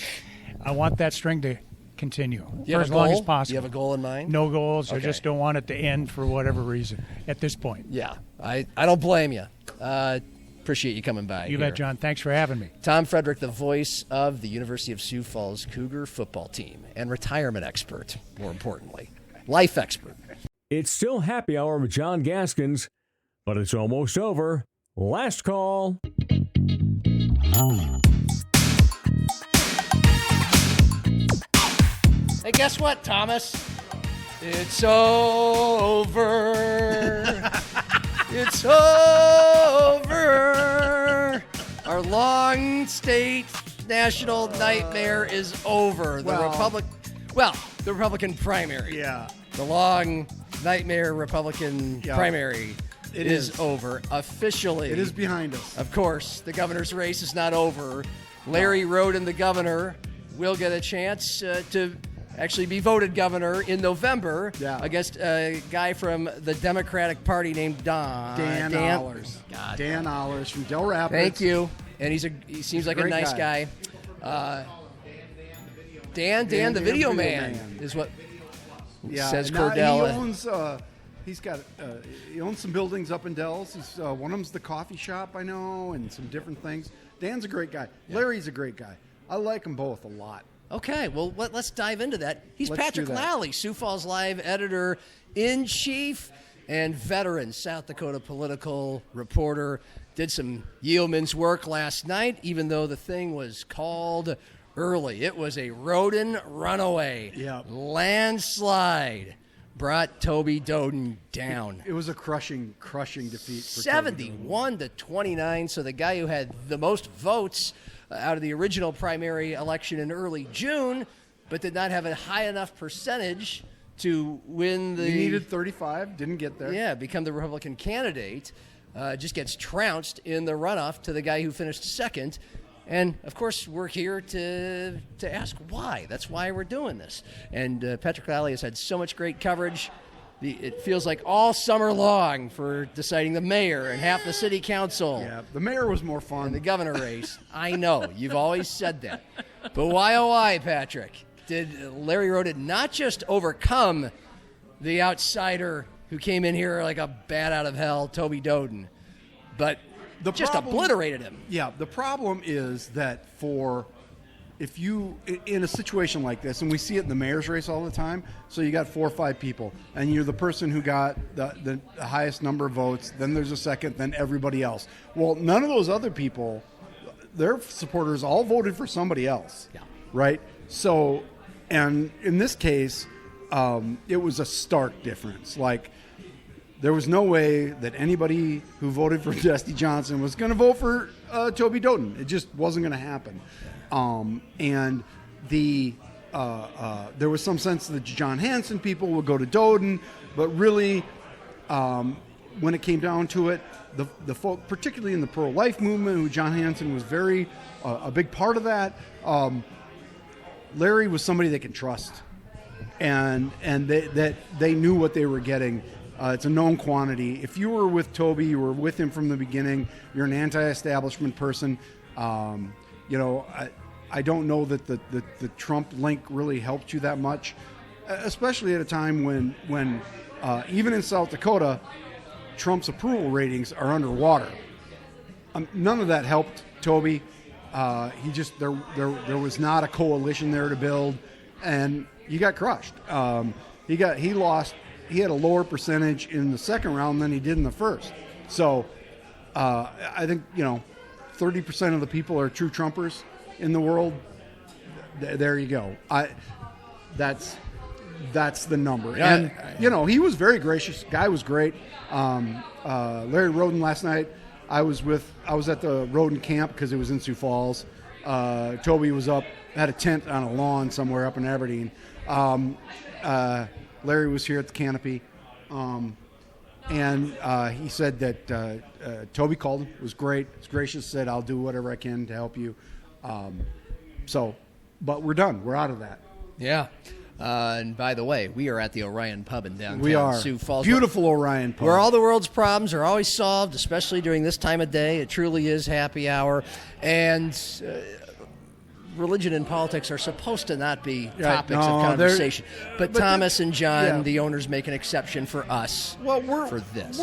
I want that string to continue for as long as possible. Do you have a goal in mind? No goals. Okay. I just don't want it to end for whatever reason at this point. Yeah, I don't blame you. Appreciate you coming by. You bet, John. Thanks for having me. Tom Frederick, the voice of the University of Sioux Falls Cougar football team and retirement expert, more importantly, life expert. It's still happy hour with John Gaskins, but it's almost over. Last call. Hey, guess what, Thomas? It's over. It's over. Our long state national nightmare is over. The Republican primary. Yeah. The long nightmare Republican primary is over officially. It is behind us. Of course, the governor's race is not over. Larry Roden, the governor, will get a chance to actually be voted governor in November against a guy from the Democratic Party named Dan Allers. Dan Allers from Del Rapids. Thank you. And he seems like a nice guy. Dan the video man is what says Cordell. He owns some buildings up in Dells. One of them's the coffee shop, I know, and some different things. Dan's a great guy. Yeah. Larry's a great guy. I like them both a lot. Okay, well, let's dive into that. He's Let's Patrick do that. Lalley, Sioux Falls Live editor-in-chief and veteran South Dakota political reporter. Did some yeoman's work last night, even though the thing was called early. It was a Roden runaway. Landslide brought Toby Doden down. It was a crushing defeat for 71-29, so the guy who had the most votes out of the original primary election in early June but did not have a high enough percentage to win the... He needed 35, didn't get there. Yeah, become the Republican candidate. Just gets trounced in the runoff to the guy who finished second. And, of course, we're here to ask why. That's why we're doing this. And Patrick Lalley has had so much great coverage. It feels like all summer long for deciding the mayor and half the city council. Yeah, the mayor was more fun. And the governor race. I know. You've always said that. But why, oh why, Patrick, did Larry Roden not just overcome the outsider who came in here like a bat out of hell, Toby Doden, but obliterated him? Yeah, the problem is that if you, in a situation like this, and we see it in the mayor's race all the time, so you got 4 or 5 people, and you're the person who got the highest number of votes, then there's a second, then everybody else. Well, none of those other people, their supporters all voted for somebody else, right? So, and in this case, it was a stark difference. Like, there was no way that anybody who voted for Dusty Johnson was going to vote for Toby Doden. It just wasn't going to happen. And there was some sense that John Hanson people would go to Doden, but really, when it came down to it, the folk, particularly in the pro-life movement, who John Hanson was very a big part of that, Larry was somebody they can trust, and they knew what they were getting. It's a known quantity. If you were with Toby, you were with him from the beginning. You're an anti-establishment person. I don't know that the Trump link really helped you that much, especially at a time when even in South Dakota, Trump's approval ratings are underwater. None of that helped Toby. There was not a coalition there to build, and he got crushed. He lost. He had a lower percentage in the second round than he did in the first. So I think 30% of the people are true Trumpers in the world. There you go. That's the number. And he was very gracious. Guy was great. Larry Roden last night. I was at the Roden camp because it was in Sioux Falls. Toby was had a tent on a lawn somewhere up in Aberdeen. Larry was here at the canopy, and he said that Toby called him. It was great. It's gracious. Said, "I'll do whatever I can to help you." But we're done. We're out of that. Yeah. And by the way, we are at the Orion Pub in downtown we are. Sioux Falls. Beautiful Orion Pub. Where all the world's problems are always solved, especially during this time of day. It truly is happy hour. And religion and politics are supposed to not be topics of conversation. But Thomas and John, the owners, make an exception for us for this.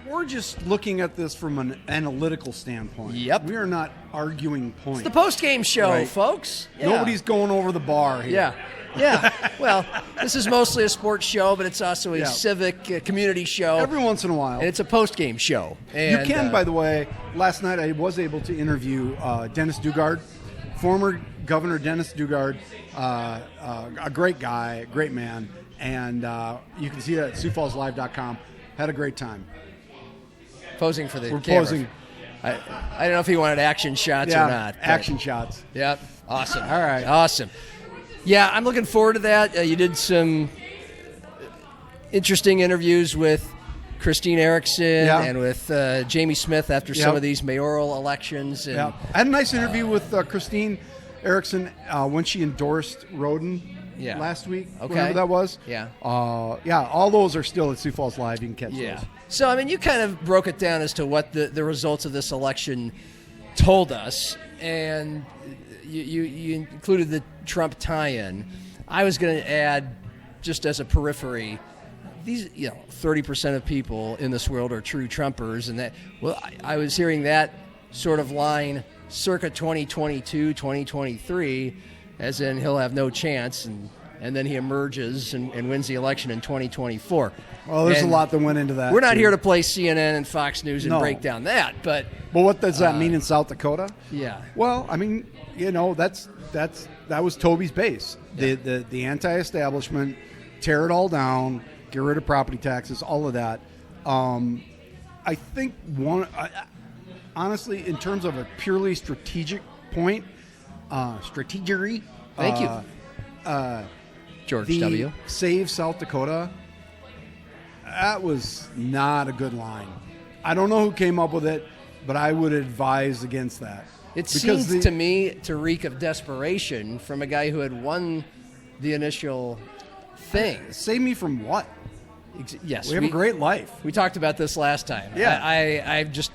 We're just looking at this from an analytical standpoint. Yep. We are not arguing points. It's the post-game show, folks. Yeah. Nobody's going over the bar here. Yeah. Well, this is mostly a sports show, but it's also a civic community show. Every once in a while. And it's a post-game show. And, you can, by the way, last night I was able to interview Dennis Dugard, former Governor Dennis Dugard, a great guy, great man. And you can see that at SiouxFallsLive.com. Had a great time. Posing for the camera. Posing. I don't know if he wanted action shots or not. Action shots. Yep. Awesome. All right. Awesome. Yeah, I'm looking forward to that. You did some interesting interviews with Christine Erickson and with Jamie Smith after some of these mayoral elections. And, I had a nice interview with Christine Erickson when she endorsed Roden last week. Okay. Whatever that was. Yeah. All those are still at Sioux Falls Live. You can catch those. So, I mean, you kind of broke it down as to what the results of this election told us, and you included the Trump tie-in. I was going to add, just as a periphery, these 30% of people in this world are true Trumpers, and that I was hearing that sort of line circa 2022, 2023, as in he'll have no chance, and then he emerges and wins the election in 2024. Well, there's a lot that went into that. We're not here to play CNN and Fox News and break down that, but what does that mean in South Dakota? Yeah. Well, I mean, that was Toby's base. Yeah. The anti-establishment, tear it all down, get rid of property taxes, all of that. I think honestly, in terms of a purely strategic point, strategery. Thank you. George the W. Save South Dakota, that was not a good line. I don't know who came up with it, but I would advise against that. It seems to me to reek of desperation from a guy who had won the initial thing. Save me from what? Yes. We have a great life. We talked about this last time. Yeah. I just,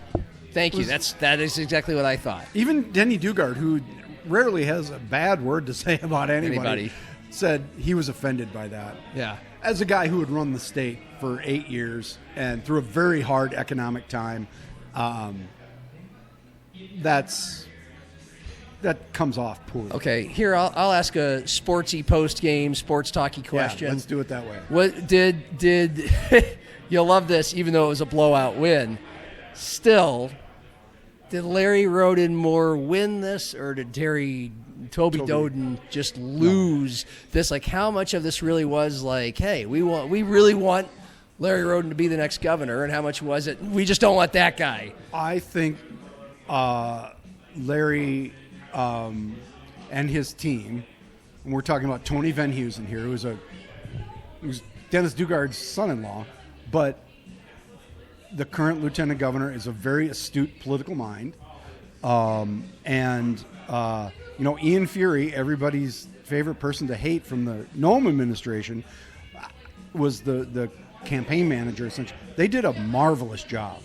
thank you. That is exactly what I thought. Even Denny Dugard, who rarely has a bad word to say about anybody, said he was offended by that. Yeah. As a guy who had run the state for 8 years and through a very hard economic time, that comes off poorly. Okay, here I'll ask a sportsy post-game, sports talky question. Yeah, let's do it that way. What did you'll love this, even though it was a blowout win. Still, did Larry Roden-Moore win this, or did Toby Doden just lose this? Like, how much of this really was like, hey, we really want Larry Roden to be the next governor, and how much was it, we just don't want that guy? I think Larry and his team, and we're talking about Tony Van Heusen here, who was Dennis Dugard's son-in-law, but the current lieutenant governor is a very astute political mind. Ian Fury, everybody's favorite person to hate from the Noem administration, was the campaign manager, essentially. They did a marvelous job.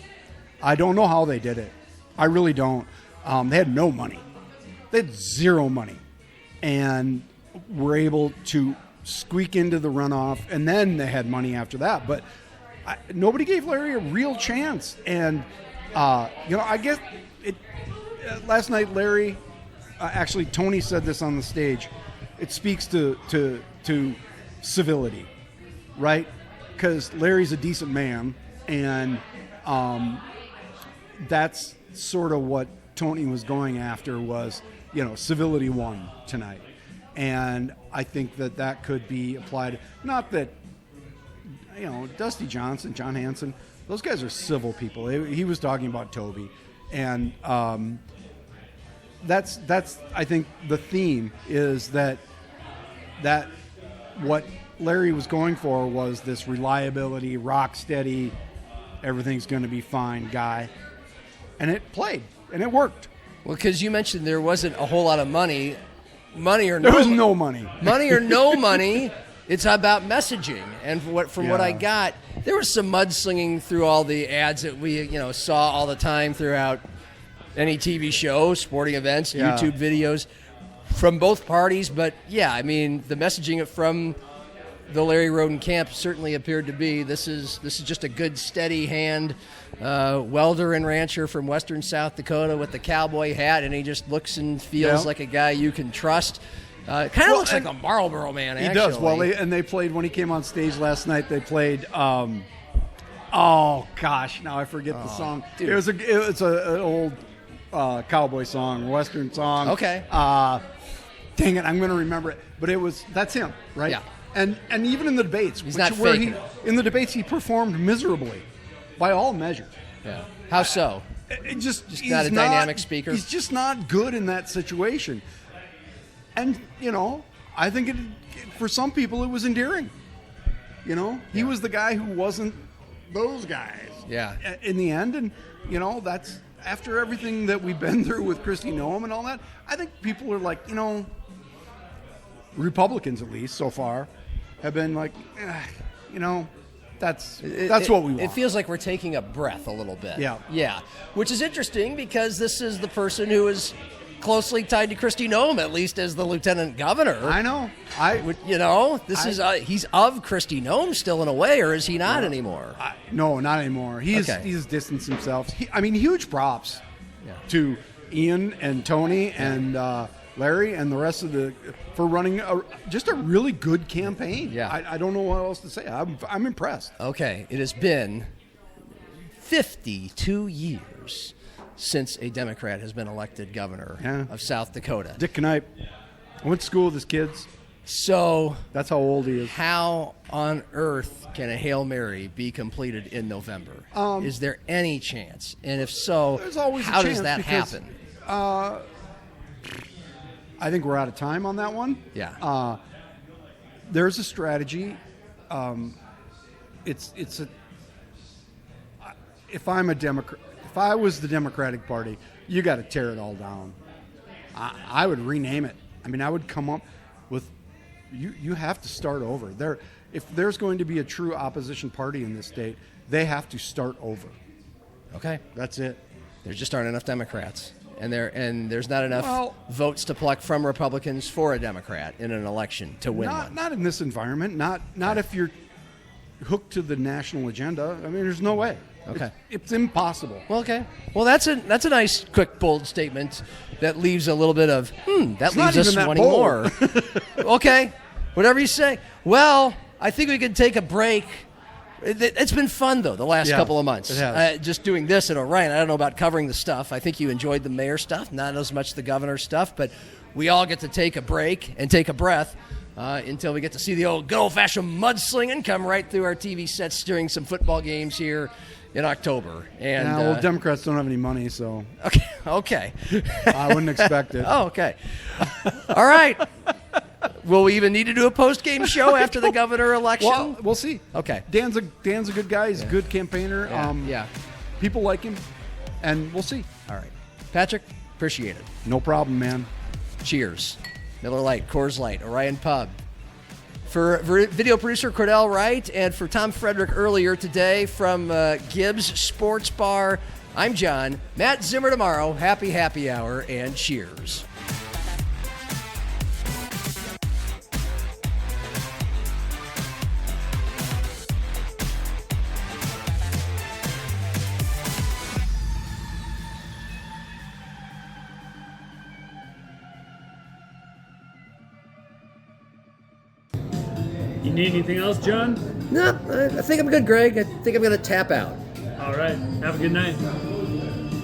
I don't know how they did it. I really don't. They had no money. They had zero money, and were able to squeak into the runoff, and then they had money after that. But nobody gave Larry a real chance. And, I guess last night, Larry, actually, Tony said this on the stage. It speaks to civility, right? Because Larry's a decent man, and that's sort of what Tony was going after was, civility won tonight. And I think that could be applied. Not that, Dusty Johnson, John Hanson, those guys are civil people. He was talking about Toby. And that's I think the theme is that what Larry was going for was this reliability, rock steady, everything's going to be fine guy. And it played, and it worked. Well, because you mentioned there wasn't a whole lot of money or no. There was no money. Money or no money, it's about messaging. And from what I got, there was some mudslinging through all the ads that we saw all the time throughout any TV show, sporting events, YouTube videos from both parties. But yeah, I mean, the messaging from the Larry Roden camp certainly appeared to be this is just a good steady hand welder and rancher from western South Dakota with the cowboy hat, and he just looks and feels like a guy you can trust. Kind of looks like the Marlboro Man, actually. He does. Well, they played, when he came on stage last night, they played oh gosh, now I forget the song. Dude. It was an old cowboy song, western song. Okay. Dang it, I'm going to remember it. But that's him, right? Yeah. And even in the debates, he's not faking it. In the debates he performed miserably, by all measures. Yeah. How so? Just not a dynamic speaker. He's just not good in that situation. And I think for some people it was endearing. He was the guy who wasn't those guys. Yeah. In the end, and that's after everything that we've been through with Kristi Noem and all that. I think people are like, Republicans at least so far have been like, that's what we want. It feels like we're taking a breath a little bit. Yeah. Which is interesting because this is the person who is closely tied to Kristi Noem, at least as the lieutenant governor. I know. He's of Kristi Noem still in a way, or is he not anymore? No, not anymore. He's distanced himself. Huge props to Ian and Tony and Larry and the rest of for running just a really good campaign. Yeah. I don't know what else to say. I'm impressed. Okay, it has been 52 years since a Democrat has been elected governor of South Dakota. Dick Knipe. I went to school with his kids. So that's how old he is. How on earth can a Hail Mary be completed in November? Is there any chance? And if so, there's always how a chance does that because, happen? I think we're out of time on that one. Yeah. there's a strategy. If I'm a Democrat, if I was the Democratic Party, you got to tear it all down. I would rename it. I mean, I would come up with you have to start over. If there's going to be a true opposition party in this state, they have to start over. Okay, that's it. There just aren't enough Democrats, and there's not enough votes to pluck from Republicans for a Democrat in an election to win one. Not in this environment. Not if you're hooked to the national agenda. I mean, there's no way. Okay, it's impossible. Well, okay. Well, that's a nice, quick, bold statement that leaves a little bit of that leaves us wanting more. Okay, whatever you say. Well, I think we could take a break. It's been fun, though, the last couple of months. It has. Just doing this at Orion. I don't know about covering the stuff. I think you enjoyed the mayor stuff, not as much the governor stuff, but we all get to take a break and take a breath until we get to see the good old-fashioned mudslinging come right through our TV sets during some football games here in October. And Democrats don't have any money, so. Okay. I wouldn't expect it. Oh, okay. All right. Will we even need to do a post-game show after the governor election? Well, we'll see. Okay. Dan's a good guy. He's a good campaigner. Yeah. People like him, and we'll see. All right. Patrick, appreciate it. No problem, man. Cheers. Miller Lite, Coors Light, Orion Pub. For video producer Cordell Wright and for Tom Frederick earlier today from Gibbs Sports Bar, I'm John. Matt Zimmer tomorrow. Happy hour and cheers. You need anything else, John? No, I think I'm good, Greg. I think I'm going to tap out. All right. Have a good night.